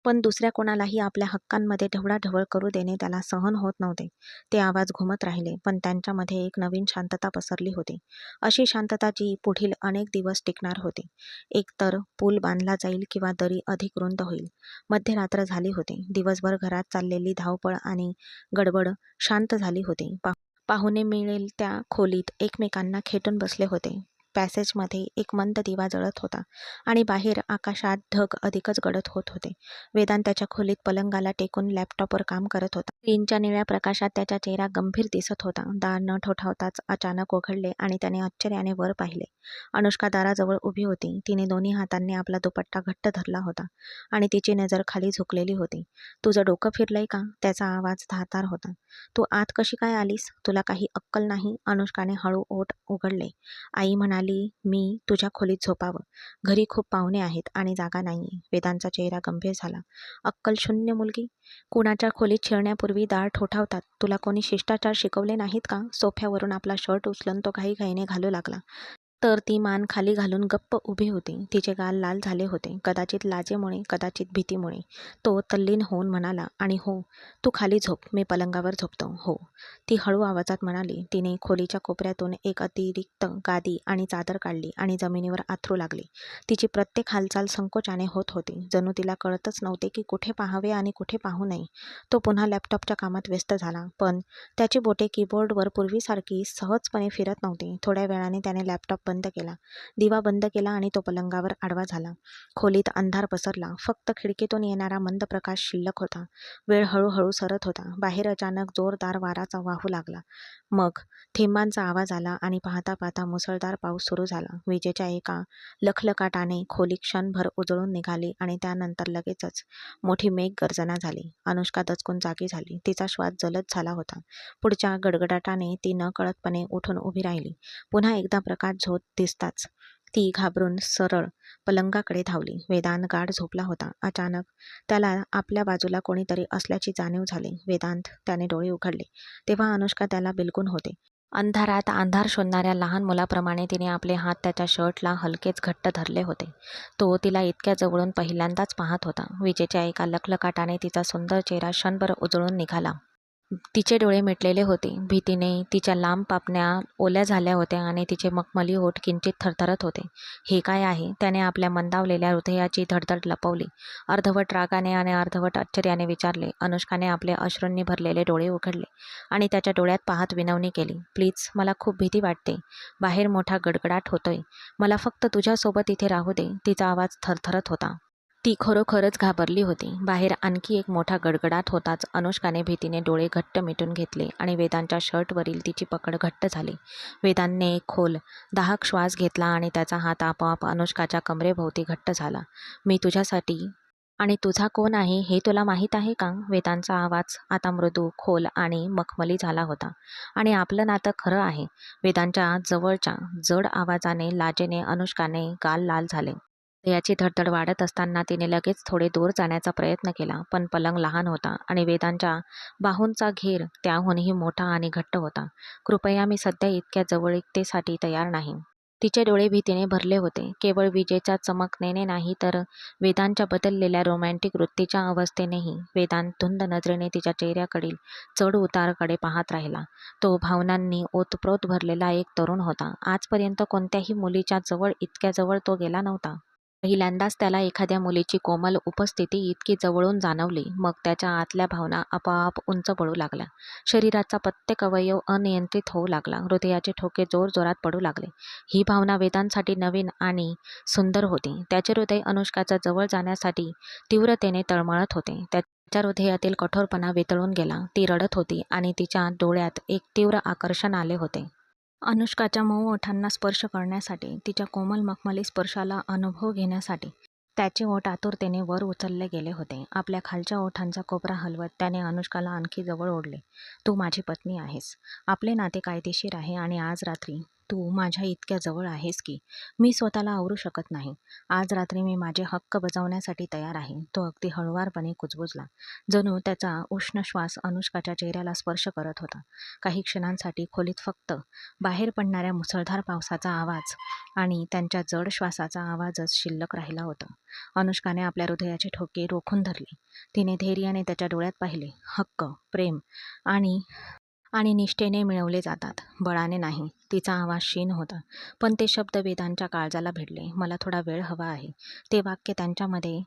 पण दुसऱ्या कोणालाही आपल्या हक्कांमध्ये ढवळाढवळ करू देणे त्याला सहन होत नव्हते. ते आवाज घुमत राहिले, पण त्यांच्यामध्ये एक नवीन शांतता पसरली होती. अशी शांतता जी पुढील अनेक दिवस टिकणार होती. एकतर पूल बांधला जाईल किंवा दरी अधिक रुंद होईल. मध्यरात्र झाली होती. दिवसभर घरात चाललेली धावपळ आणि गडबड शांत झाली होती. पाहुणे मिळेल त्या खोलीत एकमेकांना खेटून बसले होते. पॅसेजमध्ये एक मंद दिवा जळत होता आणि बाहेर आकाशात ढग अधिकच गडद होत होते. वेदांत त्याच्या खोलीत पलंगाला टेकून लॅपटॉपवर काम करत होता. स्क्रीनच्या निळ्या प्रकाशात त्याचा चेहरा गंभीर दिसत होता. दार न ठोठावताच अचानक उघडले आणि त्याने आश्चर्याने वर पाहिले. अनुष्का दाराजवळ उभी होती. तिने दोन्ही हातांनी आपला दुपट्टा घट्ट धरला होता आणि तिची नजर खाली झुकलेली होती. तुझं डोकं फिरलंय का? त्याचा आवाज धारदार होता. तू आत कशी काय आलीस? तुला काही अक्कल नाही? अनुष्काने हळू ओठ उघडले. आई म्हणाली मी तुझ्या खोलीत झोपावं. घरी खूप पाहुणे आहेत आणि जागा नाहीये. वेदांचा चेहरा गंभीर झाला. अक्कल शून्य मुलगी. कुणाच्या खोलीत शिरण्यापूर्वी दार ठोठावतात. तुला कोणी शिष्टाचार शिकवले नाहीत का? सोफ्यावरून आपला शर्ट उचलून तो घाईघाईने घालू लागला. तर ती मान खाली घालून गप्प उभी होती. तिचे गाल लाल झाले होते. कदाचित लाजेमुळे, कदाचित भीतीमुळे. तो तल्लीन होऊन म्हणाला, आणि हो, तू खाली झोप, मी पलंगावर झोपतो. हो, ती हळू आवाजात म्हणाली. तिने खोलीच्या कोपऱ्यातून एक अतिरिक्त गादी आणि चादर काढली आणि जमिनीवर आथरू लागली. तिची प्रत्येक हालचाल संकोचाने होत होती. जणू तिला कळतच नव्हते की कुठे पाहावे आणि कुठे पाहू नये. तो पुन्हा लॅपटॉपच्या कामात व्यस्त झाला, पण त्याची बोटे कीबोर्डवर पूर्वीसारखी सहजपणे फिरत नव्हती. थोड्या वेळाने त्याने लॅपटॉप बंद केला, दिवा बंद केला आणि तो पलंगावर आडवा झाला. खोलीत अंधार पसरला. फक्त खिडकीतून येणारा मंद प्रकाश शिल्लक होता. वेळ हळूहळू सरत होता. बाहेर अचानक जोरदार वाराचा वाहू लागला. मग थेंबांचा आवाज आला आणि पाहता पाहता मुसळधार पाऊस सुरू झाला. विजेच्या एका लखलखाटाने खोली क्षणभर उजळून निघाली आणि त्यानंतर लगेचच मोठी मेघगर्जना झाली. अनुष्का दचकून जागी झाली. तिचा श्वास जलद झाला होता. पुढच्या गडगडाटाने ती नकळतपणे उठून उभी राहिली. पुन्हा एकदा प्रकाश झोत दिसताच ती घाबरून सरळ पलंगाकडे धावली. वेदांत गाढ झोपला होता. अचानक त्याला आपल्या बाजूला कोणीतरी असल्याची जाणीव झाली. वेदांत त्याने डोळे उघडले तेव्हा अनुष्का त्याला बिलगून होते. अंधारात अंधार शोधणाऱ्या लहान मुलाप्रमाणे तिने आपले हात त्याच्या शर्टला हलकेच घट्ट धरले होते. तो तिला इतक्या जवळून पहिल्यांदाच पाहत होता. विजेच्या एका लखलखाटाने तिचा सुंदर चेहरा क्षणभर उजळून निघाला. तिचे डोळे मिटलेले होते. भीतीने तिच्या लांब पापण्या ओल्या झाल्या होत्या आणि तिचे मखमली ओठ किंचित थरथरत होते. हे काय आहे? त्याने आपल्या मंदावलेल्या हृदयाची धडधड लपवली. अर्धवट रागाने आणि अर्धवट आश्चर्याने विचारले. अनुष्काने आपले अश्रूंनी भरलेले डोळे उघडले आणि त्याच्या डोळ्यात पाहत विनवणी केली. प्लीज, मला खूप भीती वाटते. बाहेर मोठा गडगडाट होतोय. मला फक्त तुझ्यासोबत इथे राहू दे. तिचा आवाज थरथरत होता. ती खरोखरच घाबरली होती. बाहेर आणखी एक मोठा गडगडाट होताच अनुष्काने भीतीने डोळे घट्ट मिटून घेतले आणि वेदांच्या शर्टवरील तिची पकड घट्ट झाली. वेदांतने एक खोल, दाहक श्वास घेतला आणि त्याचा हात आपोआप अनुष्काच्या कमरेभोवती घट्ट झाला. मी तुझ्यासाठी आणि तुझा कोण आहे हे तुला माहीत आहे का? वेदांतचा आवाज आता मृदू, खोल आणि मखमली झाला होता. आणि आपलं नातं खरं आहे. वेदांतच्या जवळच्या जड आवाजाने, लाजेने अनुष्काने गाल लाल झाले. हृदयाची धडधड वाढत असताना तिने लगेच थोडे दूर जाण्याचा प्रयत्न केला, पण पलंग लहान होता आणि वेदांच्या बाहूंचा घेर त्याहूनही मोठा आणि घट्ट होता. कृपया, मी सध्या इतक्या जवळीकतेसाठी तयार नाही. तिचे डोळे भीतीने भरले होते. केवळ विजेच्या चमकनेने नाही, तर वेदांच्या बदललेल्या रोमॅन्टिक वृत्तीच्या अवस्थेनेही. वेदांत धुंद नजरेने तिच्या चेहऱ्याकडील चढ उतारकडे पाहत राहिला. तो भावनांनी ओतप्रोत भरलेला एक तरुण होता. आजपर्यंत कोणत्याही मुलीच्या जवळ इतक्या जवळ तो गेला नव्हता. पहिल्यांदाच त्याला एखाद्या मुलीची कोमल उपस्थिती इतकी जवळून जाणवली. मग त्याच्या आतल्या भावना आपोआप उंच पडू लागल्या. शरीराचा प्रत्येक अवयव अनियंत्रित होऊ लागला. हृदयाचे ठोके जोरजोरात पडू लागले. ही भावना वेदांतसाठी नवीन आणि सुंदर होती. त्याचे हृदय अनुष्काच्या जवळ जाण्यासाठी तीव्रतेने तळमळत होते. त्याच्या हृदयातील कठोरपणा वितळून गेला. ती रडत होती आणि तिच्या डोळ्यात एक तीव्र आकर्षण आले होते. अनुष्काच्या मऊ ओठांना स्पर्श करण्यासाठी, तिच्या कोमल मखमली स्पर्शाला अनुभव घेण्यासाठी. त्याचे ओठ आतुरतेने वर उचलले गेले होते. आपल्या खालच्या ओठांचा कोपरा हलवत त्याने अनुष्काला आणखी जवळ ओढले. तू माझी पत्नी आहेस. आपले नाते कायदेशीर आहे आणि आज रात्री तू माझ्या इतक्या जवळ आहेस की मी स्वतःला आवरू शकत नाही. आज रात्री मी माझे हक्क बजावण्यासाठी तयार आहे. तो अगदी हळुवारपणे कुजबुजला, जणू त्याचा उष्ण श्वास अनुष्काच्या चेहऱ्याला स्पर्श करत होता. काही क्षणांसाठी खोलीत फक्त बाहेर पडणाऱ्या मुसळधार पावसाचा आवाज आणि त्यांच्या जड श्वासाचा आवाजच शिल्लक राहिला होता. अनुष्काने आपल्या हृदयाचे ठोके रोखून धरले. तिने धैर्याने त्याच्या डोळ्यात पाहिले. हक्क, प्रेम आणि आणि निष्ठेने मिळवले जातात, बळाने नाही. तिचा आवाज क्षीण होता, पण ते शब्द वेदांच्या काळजाला भिडले. मला थोडा वेळ हवा आहे. ते वाक्य त्यांच्यामध्ये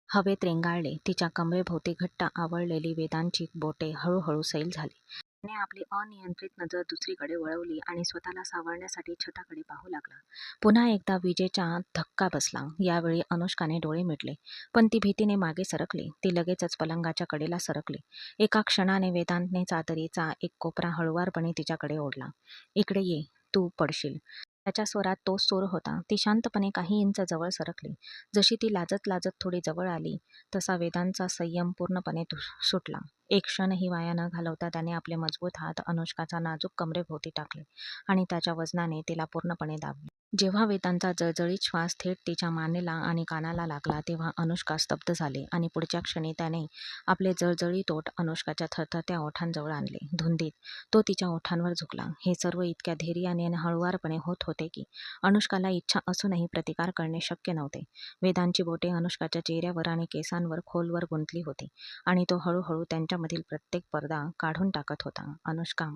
हवेत रेंगाळले. तिच्या कमरेभोवती घट्ट आवळलेली वेदांची बोटे हळूहळू सैल झाली. त्याने आपली अनियंत्रित नजर दुसरीकडे वळवली आणि स्वतःला सावरण्यासाठी छताकडे पाहू लागला. पुन्हा एकदा विजेचा धक्का बसला. यावेळी अनुष्काने डोळे मिटले, पण ती भीतीने मागे सरकली. ती लगेचच पलंगाच्या कडेला सरकली. एका क्षणाने वेदांतने चादरीचा एक कोपरा हळुवारपणे तिच्याकडे ओढला. "इकडे ये, तू पडशील." त्याच्या स्वरात तोच सूर होता. ती शांतपणे काही इंच जवळ सरकली. जशी ती लाजत लाजत थोडी जवळ आली, तसा वेदांतचा संयम पूर्णपणे सुटला. एक क्षणही वाया न घालवता त्याने आपले मजबूत हात अनुष्काच्या नाजूक कमरेभोवती टाकले आणि त्याच्या वजनाने तिला पूर्णपणे दाबले. जेव्हा वेदांतचा जळजळीत श्वास थेट तिच्या मानेला आणि कानाला लागला, तेव्हा अनुष्का स्तब्ध झाली आणि पुढच्या क्षणी त्याने आपले जळजळीत ओठ अनुष्काच्या थरथरत्या ओठांजवळ आणले. धुंदीत तो तिच्या ओठांवर झुकला. हे सर्व इतक्या धैर्याने आणि हळुवारपणे होत होते की अनुष्काला इच्छा असूनही प्रतिकार करणे शक्य नव्हते. वेदांतची बोटे अनुष्काच्या चेहऱ्यावर आणि केसांवर खोलवर गुंतली होती आणि तो हळूहळू त्यांच्यामधील प्रत्येक पडदा काढून टाकत होता. "अनुष्का,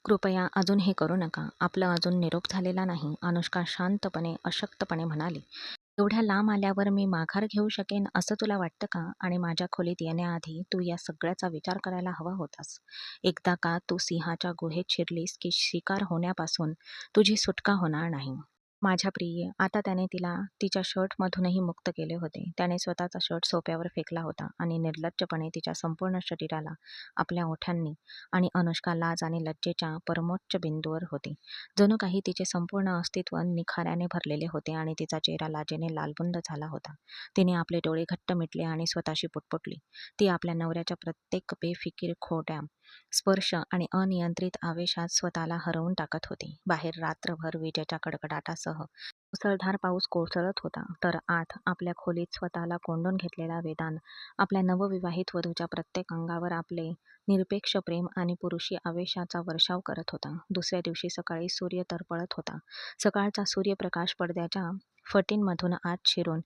कृपया अजून हे करू नका. आपला अजून निरोप झालेला नाही." अनुष्का शांतपणे, अशक्तपणे म्हणाली. "एवढ्या लांब आल्यावर मी माघार घेऊ शकेन असं तुला वाटतं का? आणि माझ्या खोलीत येण्याआधी तू या सगळ्याचा विचार करायला हवा होतास. एकदा का तू सिंहाच्या गुहेत शिरलीस की शिकार होण्यापासून तुझी सुटका होणार नाही." "माझ्या प्रिये." आता त्याने तिला तिच्या शर्टमधूनही मुक्त केले होते. त्याने स्वतःचा शर्ट सोफ्यावर फेकला होता आणि निर्लज्जपणे तिच्या संपूर्ण शरीराला आपल्या ओठांनी आणि अनुष्का लाज आणि लज्जेच्या परमोच्च बिंदूवर होती. जणू काही तिचे संपूर्ण अस्तित्व निखाऱ्याने भरलेले होते आणि तिचा चेहरा लाजेने लालबुंद झाला होता. तिने आपले डोळे घट्ट मिटले आणि स्वतःशी पुटपुटली. ती आपल्या नवऱ्याच्या प्रत्येक बेफिकीर खोड्या स्पर्श आणि अनियंत्रित आवेशात स्वतःला हरवून टाकत होती. बाहेर रात्रभर विजेच्या कडकडाटासह मुसळधार पाऊस कोसळत होता, तर आत आपल्या खोलीत स्वतःला कोंडून घेतलेला वेदांत आपल्या नवविवाहित वधूच्या प्रत्येक अंगावर आपले निरपेक्ष प्रेम आणि पुरुषी आवेशाचा वर्षाव करत होता. दुसऱ्या दिवशी सकाळी सूर्य तरपळत होता. सकाळचा सूर्यप्रकाश पडद्याच्या फटींमधून आत शिरून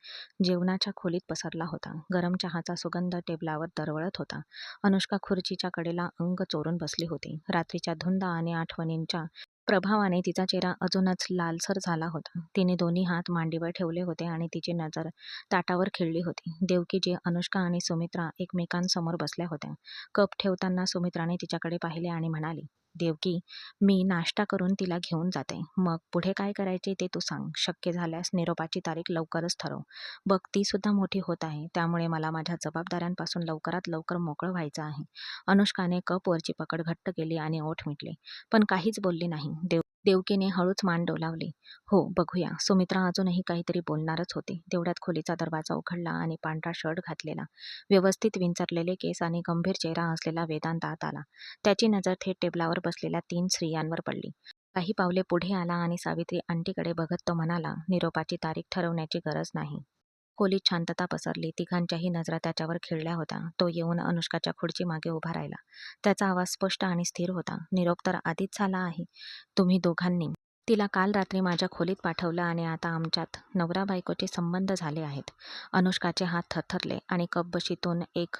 जेवणाच्या खोलीत पसरला होता. गरम चहाचा सुगंध टेबलावर दरवळत होता. अनुष्का खुर्चीच्या कडेला अंग चोरून बसली होती. रात्रीच्या धुंद आणि आठवणींच्या प्रभावाने तिचा चेहरा अजूनच लालसर झाला होता. तिने दोन्ही हात मांडीवर ठेवले होते आणि तिची नजर ताटावर खिळली होती. देवकीजी, अनुष्का आणि सुमित्रा एकमेकांसमोर बसल्या होत्या. कप ठेवताना सुमित्राने तिच्याकडे पाहिले आणि म्हणाली, "देवकी, मी नाश्ता करून तिला घेऊन जाते. मग पुढे काय करायचे ते तू सांग. शक्य झाल्यास निरोपाची तारीख लवकरच ठरव. बघ, ती सुद्धा मोठी होत आहे, त्यामुळे मला माझ्या जबाबदाऱ्यांपासून लवकरात लवकर मोकळं व्हायचं आहे." अनुष्काने कपवरची पकड घट्ट केली आणि ओठ मिटले, पण काहीच बोलली नाही. देवकीने हळूच मान डोलावली. "हो, बघूया." सुमित्रा अजूनही काहीतरी बोलणारच होती. तेवढ्यात खोलीचा दरवाजा उघडला आणि पांढरा शर्ट घातलेला, व्यवस्थित विंचरलेले केस आणि गंभीर चेहरा असलेला वेदांत आत आला. त्याची नजर थेट टेबलावर बसलेल्या 3 स्त्रियांवर पडली. काही पावले पुढे आला आणि सावित्री आंटीकडे बघत तो म्हणाला, "निरोपाची तारीख ठरवण्याची गरज नाही." खोलीत शांतता पसरली. तिघांच्याही नजरा त्याच्यावर खिळल्या होत्या. तो येऊन अनुष्काच्या खुर्चीमागे उभा राहिला. त्याचा आवाज स्पष्ट आणि स्थिर होता. "निरोप तर आधीच झाला आहे. तुम्ही दोघांनी तिला काल रात्री माझ्या खोलीत पाठवलं आणि आता आमच्यात नवरा-बायकोचे संबंध झाले आहेत." अनुष्काचे हात थरथरले आणि कपबशीतून एक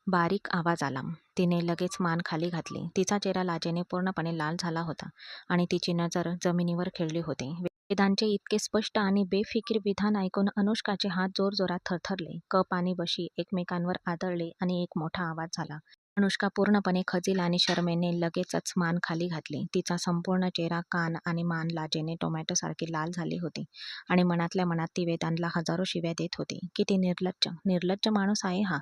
बारीक आवाज आला. तिने लगेच मान खाली घातली. तिचा चेहरा लाजेने पूर्णपणे लाल झाला होता आणि तिची नजर जमिनीवर खिळली होती. वेदांचे इतके स्पष्ट आणि बेफिकीर विधान ऐकून अनुष्काचे हात जोरजोरात थरथरले. कप आणि बशी एकमेकांवर आदळले आणि एक मोठा आवाज झाला. अनुष्का पूर्णपणे खचील आणि शरमेने लगेचच मान खाली घातली. तिचा संपूर्ण चेहरा, कान आणि मान लाजेने टोमॅटोसारखी लाल झाली होती आणि मनातल्या मनात ती वेदांतला हजारो शिव्या देत होती. "किती निर्लज्ज, निर्लज्ज माणूस आहे हा.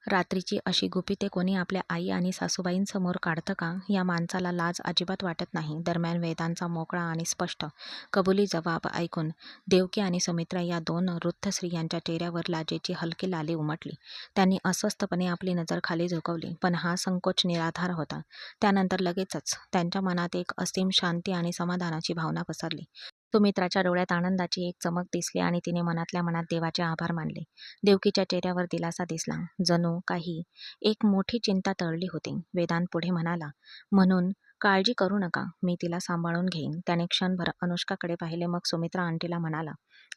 रात्रीची अशी गुपिते कोणी आपल्या आई आणि सासूबाईंसमोर काढतं का? या माणसाला लाज अजिबात वाटत नाही." दरम्यान वेदांतचा मोकळा आणि स्पष्ट कबुली जवाब ऐकून देवकी आणि सुमित्रा या 2 वृद्ध स्त्रियांच्या चेहऱ्यावर लाजेची हलकी लाली उमटली. त्यांनी अस्वस्थपणे आपली नजर खाली झुकवली, पण हा संकोच निराधार होता. त्यानंतर लगेचच त्यांच्या मनात एक असीम शांती आणि समाधानाची भावना पसरली. सुमित्राच्या डोळ्यात आनंदाची एक चमक दिसली आणि तिने मनातल्या मनात देवाचे आभार मानले. देवकीच्या चेहऱ्यावर दिलासा दिसला. जणू काही एक मोठी चिंता टळली होती. वेदांत पुढे म्हणाला, "म्हणून काळजी करू नका. मी तिला सांभाळून घेईन." त्याने क्षणभर अनुष्काकडे पाहिले, मग सुमित्रा आंटीला म्हणाला,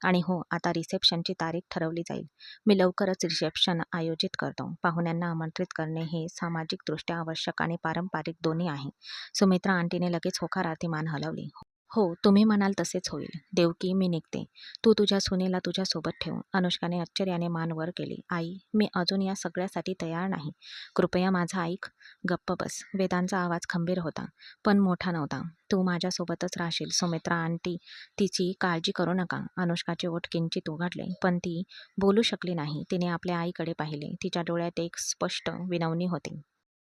"आणि हो, आता रिसेप्शनची तारीख ठरवली जाईल. मी लवकरच रिसेप्शन आयोजित करतो. पाहुण्यांना आमंत्रित करणे हे सामाजिकदृष्ट्या आवश्यक आणि पारंपरिक दोन्ही आहे." सुमित्रा आंटीने लगेच होकारार्थी मान हलवली. हो, तुम्ही म्हणाल तसेच होईल. देवकी, मी निघते. तू तुझ्या सुनेला तुझ्यासोबत ठेव. अनुष्काने आश्चर्याने मान वर केली. आई, मी अजून या सगळ्यासाठी तयार नाही. कृपया माझं ऐक. गप्प बस. वेदांचा आवाज खंबीर होता, पण मोठा नव्हता. तू माझ्यासोबतच राहशील. सुमित्रा आंटी, तिची काळजी करू नका. अनुष्काचे ओठ किंचित उघडले, पण ती बोलू शकली नाही. तिने आपल्या आईकडे पाहिले. तिच्या डोळ्यात एक स्पष्ट विनवणी होती.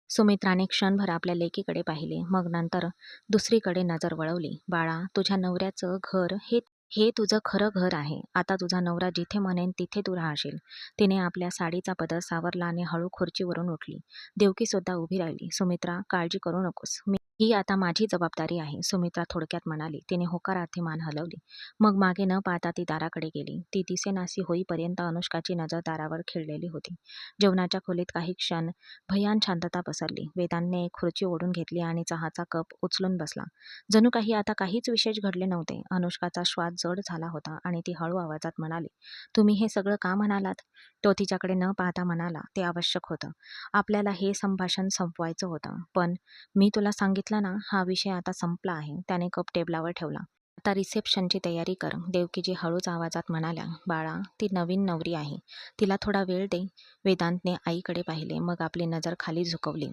सुमित्राने क्षणभर आपल्या लेकीकडे पाहिले, मग नंतर दुसरीकडे नजर वळवली. बाळा, तुझ्या नवऱ्याचं घर हे हे तुझं खरं घर आहे. आता तुझा नवरा जिथे म्हणेन तिथे तू राहशील. तिने आपल्या साडीचा पदर सावरला आणि हळू खुर्चीवरून उठली. देवकी सुद्धा उभी राहिली. सुमित्रा, काळजी करू नकोस. ही आता माझी जबाबदारी आहे, सुमित्रा थोडक्यात म्हणाली. तिने होकारार्थी मान हलवली. मग मागे न पाहता ती दाराकडे गेली. ती दिसेनाशी होईपर्यंत अनुष्काची नजर दारावर खिळलेली होती. जेवणाच्या खोलीत काही क्षण भयान शांतता पसरली. वेदांतने एक खुर्ची ओढून घेतली आणि चहाचा कप उचलून बसला. जणू काही आता काहीच विशेष घडले नव्हते. अनुष्काचा श्वास जड झाला होता आणि ती हळू आवाजात म्हणाली, तुम्ही हे सगळं का म्हणालात? तो तिच्याकडे न पाहता म्हणाला, ते आवश्यक होतं. आपल्याला हे संभाषण संपवायचं होतं. पण मी तुला सांगितलं ना, हा विषय आता संपला आहे. त्याने कप टेबलावर ठेवला. आता रिसेप्शनची तयारी कर. देवकीजी हळूच आवाजात म्हणाल्या. बाळा, ती नवीन नवरी आहे. तिला थोडा वेळ दे. वेदांतने आईकडे पाहिले, मग आपली नजर खाली झुकवली.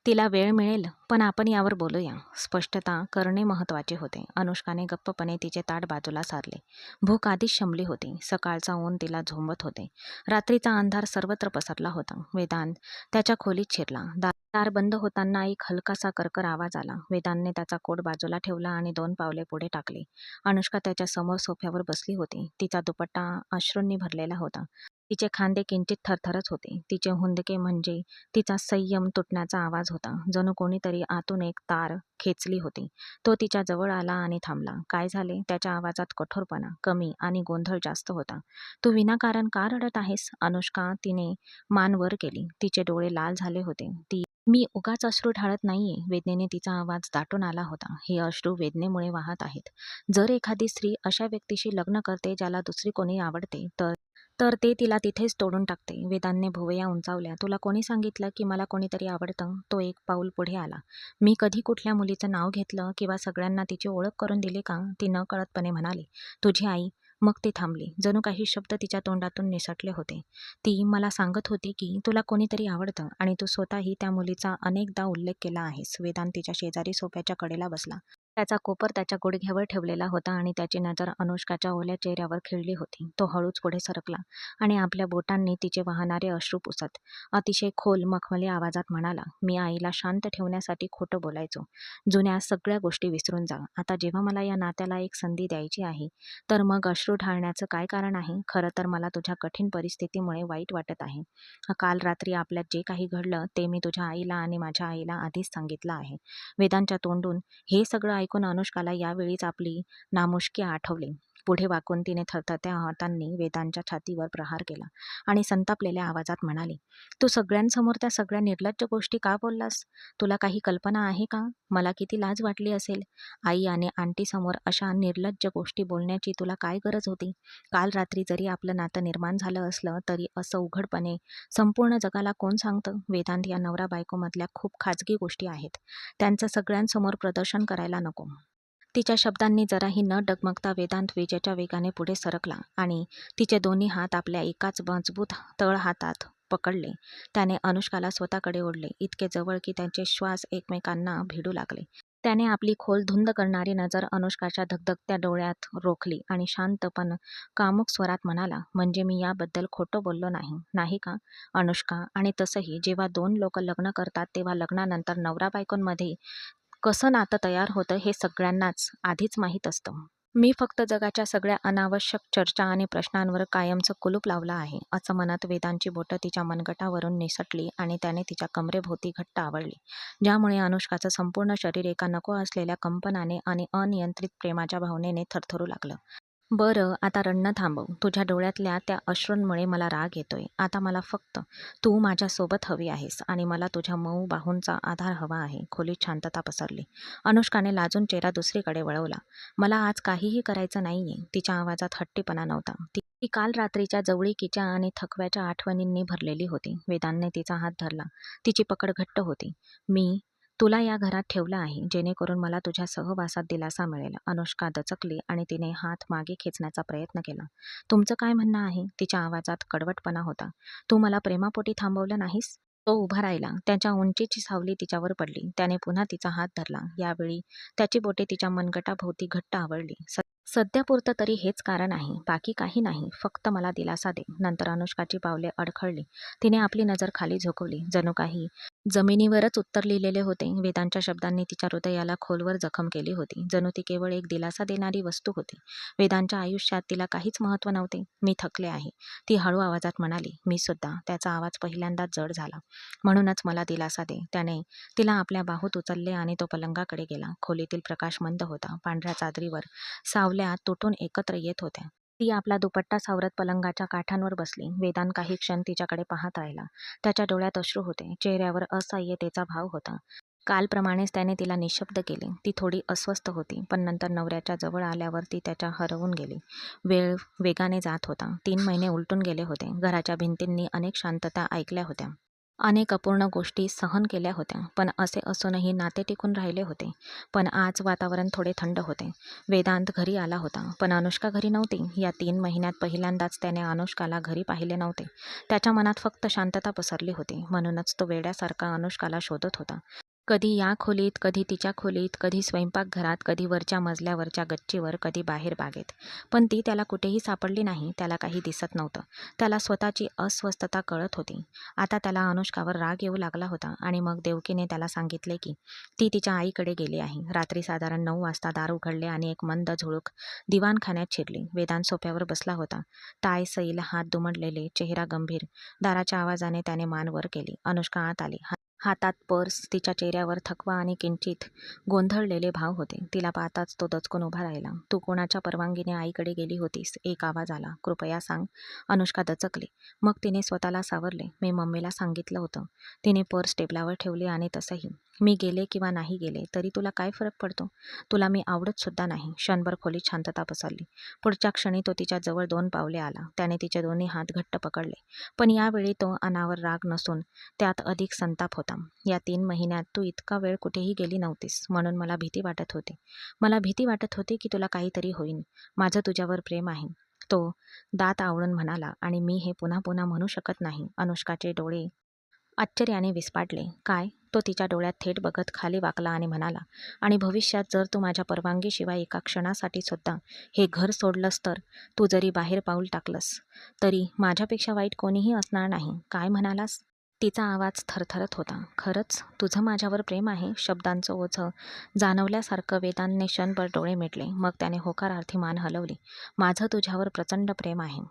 तिला वेळ मिळेल, पण आपण यावर बोलूया. स्पष्टता करणे महत्त्वाचे होते. अनुष्काने गप्पपणे तिचे ताट बाजूला सारले. भूक आधीच शमली होती. सकाळचा ऊन तिला झोंबत होते. रात्रीचा अंधार सर्वत्र पसरला होता. वेदांत त्याच्या खोलीत शिरला. दार बंद होताना एक हलकासा करकर आवाज आला. वेदांतने त्याचा कोट बाजूला ठेवला आणि 2 पावले पुढे टाकले. अनुष्का त्याच्या समोर सोफ्यावर बसली होती. तिचा दुपट्टा अश्रूंनी भरलेला होता. तिचे खांदे किंचित थरथरत होते. तिचे हुंदके म्हणजे तिचा संयम तुटण्याचा आवाज होता. जणू कोणीतरी आतून एक तार खेचली होती. तो तिच्या जवळ आला आणि थांबला. काय झाले? त्याच्या आवाजात कठोरपणा कमी आणि गोंधळ जास्त होता. तू विनाकारण का रडत आहेस? अनुष्का, तिने मान वर केली. तिचे डोळे लाल झाले होते. मी उगाच अश्रू ढाळत नाहीये. वेदनेने तिचा आवाज दाटून आला होता. हे अश्रू वेदनेमुळे वाहत आहेत. जर एखादी स्त्री अशा व्यक्तीशी लग्न करते ज्याला दुसरी कोणी आवडते, तर तर ते तिला तिथेच तोडून टाकते. वेदांतने भुवया उंचावल्या. तुला कोणी सांगितलं की मला कोणीतरी आवडतं? तो एक पाऊल पुढे आला. मी कधी कुठल्या मुलीचं नाव घेतलं किंवा सगळ्यांना तिची ओळख करून दिली का? ती नकळतपणे म्हणाली. तुझी आई. मग ती थांबली. जणू काही शब्द तिच्या तोंडातून निसटले होते. ती मला सांगत होती की तुला कोणीतरी आवडतं आणि तू स्वतःही त्या मुलीचा अनेकदा उल्लेख केला आहेस. वेदांत तिच्या शेजारी सोफ्याच्या कडेला बसला. त्याचा कोपर त्याच्या गुडघ्यावर ठेवलेला होता आणि त्याची नजर अनुष्काच्या ओल्या चेहऱ्यावर खिळली होती. तो हळूच पुढे सरकला आणि आपल्या बोटांनी तिचे वाहणारे अश्रू पुसत अतिशय खोल मखमली आवाजात म्हणाला, मी आईला शांत ठेवण्यासाठी खोटं बोलायचो. जुन्या सगळ्या गोष्टी विसरून जा. आता जेव्हा मला या नात्याला एक संधी द्यायची आहे, तर मग अश्रू ढाळण्याचं काय कारण आहे? खरं तर मला तुझ्या कठीण परिस्थितीमुळे वाईट वाटत आहे. काल रात्री आपल्यात जे काही घडलं ते मी तुझ्या आईला आणि माझ्या आईला आधीच सांगितलं आहे. वेदांच्या तोंडून हे सगळं ऐकून अनुष्काला यावेळीच आपली नामुष्की आठवली. पुढे वाकून तिने थरथरत्या हातांनी वेदांच्या छातीवर प्रहार केला आणि संतापलेल्या आवाजात म्हणाली, तू सगळ्यांसमोर त्या सगळ्या निर्लज्ज गोष्टी का बोललास? तुला काही कल्पना आहे का? मला किती लाज वाटली असेल? आई आणि आंटीसमोर अशा निर्लज्ज गोष्टी बोलण्याची तुला काय गरज होती? काल रात्री जरी आपलं नातं निर्माण झालं असलं तरी असं उघडपणे संपूर्ण जगाला कोण सांगतं? वेदांत या नवरा बायकोमधल्या खूप खाजगी गोष्टी आहेत. त्यांचं सगळ्यांसमोर प्रदर्शन करायला नको. तिच्या शब्दांनी जराही न डगमगता वेदांत विजेच्या वेगाने पुढे सरकला आणि तिचे दोन्ही हात आपल्या एकाच मजबूत तळहातात पकडले. त्याने अनुष्काला स्वतःकडे ओढले, इतके जवळ की त्यांचे श्वास एकमेकांना भिडू लागले. त्याने आपली खोल धुंद करणारी नजर अनुष्काच्या धगधगत्या डोळ्यात रोखली आणि शांत पण कामुक स्वरात म्हणाला, म्हणजे मी याबद्दल खोटं बोललो नाही, नाही का? अनुष्का, आणि तसंही जेव्हा 2 लोक लग्न करतात तेव्हा लग्नानंतर नवरा बायकोंमध्ये कसं नातं तयार होतं हे सगळ्यांनाच आधीच माहीत असतं. मी फक्त जगाच्या सगळ्या अनावश्यक चर्चा आणि प्रश्नांवर कायमचं कुलूप लावलं आहे, असं म्हणत वेदांची बोटं तिच्या मनगटावरून निसटली आणि त्याने तिच्या कमरेभोवती घट्ट आवळली, ज्यामुळे अनुष्काचं संपूर्ण शरीर एका नको असलेल्या कंपनाने आणि अनियंत्रित प्रेमाच्या भावनेने थरथरू लागलं. बरं, आता रडणं थांबव. तुझ्या डोळ्यातल्या त्या अश्रूंमुळे मला राग येतोय. आता मला फक्त तू माझ्यासोबत हवी आहेस आणि मला तुझ्या मऊ बाहूंचा आधार हवा आहे. खोलीत शांतता पसरली. अनुष्काने लाजून चेहरा दुसरीकडे वळवला. मला आज काहीही करायचं नाहीये. तिच्या आवाजात हट्टीपणा नव्हता. ती काल रात्रीच्या जवळिकीच्या आणि थकव्याच्या आठवणींनी भरलेली होती. वेदांतने तिचा हात धरला. तिची पकड घट्ट होती. मी तुला या घरात ठेवलं आहे जेणेकरून मला तुझ्या सहवासात दिलासा मिळेल. अनुष्का दचकली आणि तिने हात मागे खेचण्याचा प्रयत्न केला. तुमचं काय म्हणणं आहे? तिच्या आवाजात कडवटपणा होता. तू मला प्रेमापोटी थांबवलं नाहीस? तो उभा राहिला. त्याच्या उंचीची सावली तिच्यावर पडली. त्याने पुन्हा तिचा हात धरला. यावेळी त्याची बोटे तिच्या मनगटाभोवती घट्ट आवळली. सध्यापुरतं तरी हेच कारण आहे. बाकी काही नाही. फक्त मला दिलासा दे. नंतर अनुष्काची पावले अडखळली. तिने आपली नजर खाली झोकवली. जणू काही जमिनीवरच उत्तर लिहिलेले होते. वेदांच्या शब्दांनी तिच्या हृदयाला खोलवर जखम केली होती. जणू ती केवळ एक दिलासा देणारी वस्तू होती. वेदांच्या आयुष्यात तिला काहीच महत्त्व नव्हते. मी थकले आहे, ती हळू आवाजात म्हणाली. मी सुद्धा. त्याचा आवाज पहिल्यांदाच जड झाला. म्हणूनच मला दिलासा दे. त्याने तिला आपल्या बाहूत उचलले आणि तो पलंगाकडे गेला. खोलीतील प्रकाश मंद होता. पांढऱ्या चादरीवर सावल्या तुटून एकत्र येत होत्या. ती आपला दुपट्टा सावरत पलंगाच्या काठांवर बसली. वेदांत काही क्षण तिच्याकडे पाहत राहिला. त्याच्या डोळ्यात अश्रू होते. चेहऱ्यावर असहाय्यतेचा भाव होता. कालप्रमाणेच त्याने तिला निःशब्द केले. ती थोडी अस्वस्थ होती, पण नंतर नवऱ्याच्या जवळ आल्यावर ती त्याच्या हरवून गेली. वेळ वेगाने जात होता. 3 महिने उलटून गेले होते. घराच्या भिंतींनी अनेक शांतता ऐकल्या होत्या. अनेक अपूर्ण गोष्टी सहन केल्या होत्या. पण असे असूनही नाते टिकून राहिले होते. पण आज वातावरण थोडे थंड होते. वेदांत घरी आला होता, पण अनुष्का घरी नव्हती. या 3 महिन्यात पहिल्यांदाच त्याने अनुष्काला घरी पाहिले नव्हते. त्याच्या मनात फक्त शांतता पसरली होती. म्हणूनच तो वेड्यासारखा अनुष्काला शोधत होता. कधी या खोलीत, कधी तिच्या खोलीत, कधी स्वयंपाकघरात, कधी वरच्या मजल्यावरच्या गच्चीवर, कधी बाहेर बागेत. पण ती त्याला कुठेही सापडली नाही. त्याला काही दिसत नव्हतं. त्याला स्वतःची अस्वस्थता कळत होती. आता त्याला अनुष्कावर राग येऊ लागला होता. आणि मग देवकीने त्याला सांगितले की ती तिच्या आईकडे गेली आहे. रात्री साधारण 9 वाजता दार उघडले आणि एक मंद झुळूक दिवाणखान्यात शिरली. वेदांत सोफ्यावर बसला होता. टाय सैल, हात दुमडलेले, चेहरा गंभीर. दाराच्या आवाजाने त्याने मान वर केली. अनुष्का आत आली. हातात पर्स. तिच्या चेहऱ्यावर थकवा आणि किंचित गोंधळलेले भाव होते. तिला पाहताच तो दचकून उभा राहिला. तू कोणाच्या परवानगीने आईकडे गेली होतीस? एक आवाज आला. कृपया सांग. अनुष्का दचकली. मग तिने स्वतःला सावरले. मी मम्मीला सांगितलं होतं. तिने पर्स टेबलावर ठेवली. आणि तसंही मी गेले किंवा नाही गेले तरी तुला काय फरक पडतो? तुला मी आवडत सुद्धा नाही. क्षणभर खोलीत शांतता पसरली. पुढच्या क्षणी तो तिच्या जवळ 2 पावले आला. त्याने तिचे दोन्ही हात घट्ट पकडले. पण यावेळी तो अनावर राग नसून त्यात अधिक संताप होता. या 3 महिन्यात तू इतका वेळ कुठेही गेली नव्हतीस, म्हणून मला भीती वाटत होती. मला भीती वाटत होती की तुला काहीतरी होईल. माझं तुझ्यावर प्रेम आहे. तो दात आवळून म्हणाला. आणि मी हे पुन्हा पुन्हा म्हणू शकत नाही. अनुष्काचे डोळे आश्चर्याने विस्फारले. काय? तो तिच्या डोळ्यात थेट बघत खाली वाकला आणि म्हणाला. आणि भविष्यात जर तू माझ्या परवानगीशिवाय एका क्षणासाठी सुद्धा हे घर सोडलंस, तर तू जरी बाहेर पाऊल टाकलंस तरी माझ्यापेक्षा वाईट कोणीही असणार नाही. काय म्हणालास? तिचा आवाज थरथरत होता. खरंच तुझं माझ्यावर प्रेम आहे? शब्दांचं ओझं जाणवल्यासारखं वेदांतने क्षणभर डोळे मिटले. मग त्याने होकारार्थी मान हलवली. माझं तुझ्यावर प्रचंड प्रेम आहे.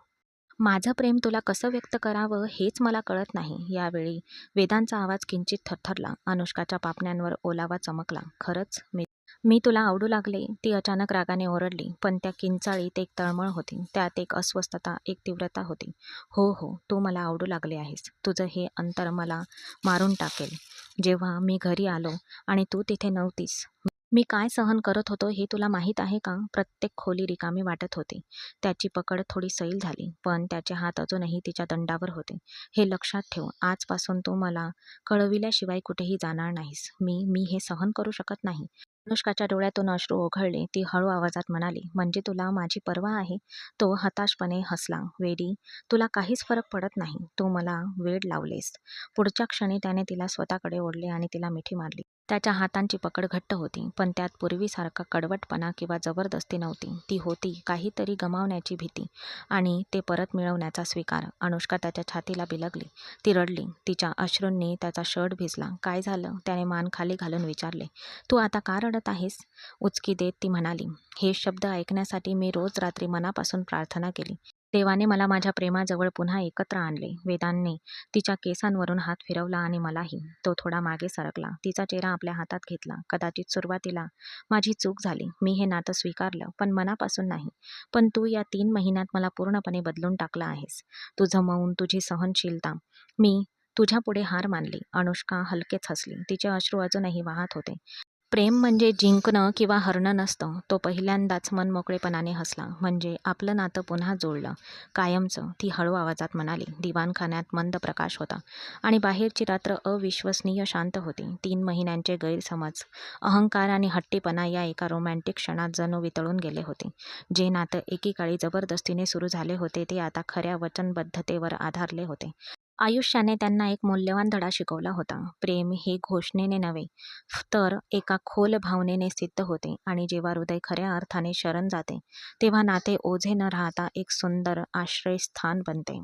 माझं प्रेम तुला कसं व्यक्त करावं हेच मला कळत नाही. यावेळी वेदांचा आवाज किंचित थरथरला. अनुष्काच्या पापण्यांवर ओलावा चमकला. खरंच मी मी तुला आवडू लागले? ती अचानक रागाने ओरडली. पण त्या किंचाळीत एक तळमळ होती. त्यात एक अस्वस्थता, एक तीव्रता होती. हो हो, तू मला आवडू लागले आहेस. तुझं हे अंतर मला मारून टाकेल. जेव्हा मी घरी आलो आणि तू तिथे नव्हतीस, मी काय सहन करत होतो हे तुला माहीत आहे का? प्रत्येक खोली रिकामी वाटत होती. त्याची पकड थोडी सैल झाली, पण त्याचे हात अजूनही तिच्या दंडावर होते. हे लक्षात ठेव. आजपासून तू मला कळविल्याशिवाय कुठेही जाणार नाहीस. मी हे सहन करू शकत नाही. अनुष्काच्या डोळ्यातून अश्रू ओघळले. ती हळू आवाजात म्हणाली. म्हणजे तुला माझी पर्वा आहे? तो हताशपणे हसला. वेडी, तुला काहीच फरक पडत नाही. तू मला वेड लावलेस. पुढच्या क्षणी त्याने तिला स्वतःकडे ओढले आणि तिला मिठी मारली. त्याच्या हातांची पकड घट्ट होती, पण त्यात पूर्वीसारखा कडवटपणा किंवा जबरदस्ती नव्हती. ती होती काहीतरी गमावण्याची भीती आणि ते परत मिळवण्याचा स्वीकार. अनुष्का त्याच्या छातीला बिलगली. ती रडली. तिच्या अश्रूंनी त्याचा शर्ट भिजला. काय झालं? त्याने मान खाली घालून विचारले. तू आता का रडत आहेस? उचकी देत ती म्हणाली. हे शब्द ऐकण्यासाठी मी रोज रात्री मनापासून प्रार्थना केली. देवाने मला माझ्या प्रेमाजवळ पुन्हा एकत्र आणले. वेदांतने तिच्या केसांवरून हात फिरवला आणि मलाही. तो थोडा मागे सरकला. तिचा चेहरा आपल्या हातात घेतला. कदाचित सुरुवातीला माझी चूक झाली. मी हे नातं स्वीकारलं, पण मनापासून नाही. पण तू या 3 महिन्यात मला पूर्णपणे बदलून टाकलं आहेस. तुझं मौन, तुझी सहनशीलता. मी तुझ्यापुढे हार मानली. अनुष्का हलकेच हसली. तिचे अश्रू अजूनही वाहत होते. प्रेम म्हणजे जिंकणं किंवा हरणं नसतं. तो पहिल्यांदाच मनमोकळेपणाने हसला. म्हणजे आपलं नातं पुन्हा जुळलं. कायमचं, ती हळू आवाजात म्हणाली. दिवाणखान्यात मंद प्रकाश होता आणि बाहेरची रात्र अविश्वसनीय शांत होती. 3 महिन्यांचे गैरसमज, अहंकार आणि हट्टीपणा या एका रोमॅन्टिक क्षणात जणू वितळून गेले होते. जे नातं एकेकाळी जबरदस्तीने सुरू झाले होते, ते आता खऱ्या वचनबद्धतेवर आधारले होते. आयुष्याने त्यांना एक मौल्यवान धडा शिकवला होता. प्रेम हे घोषणेने नव्हे, तर एका खोल भावनेने सिद्ध होते आणि जेव्हा हृदय खऱ्या अर्थाने शरण जाते, तेव्हा नाते ओझे न राहता एक सुंदर आश्रयस्थान बनते.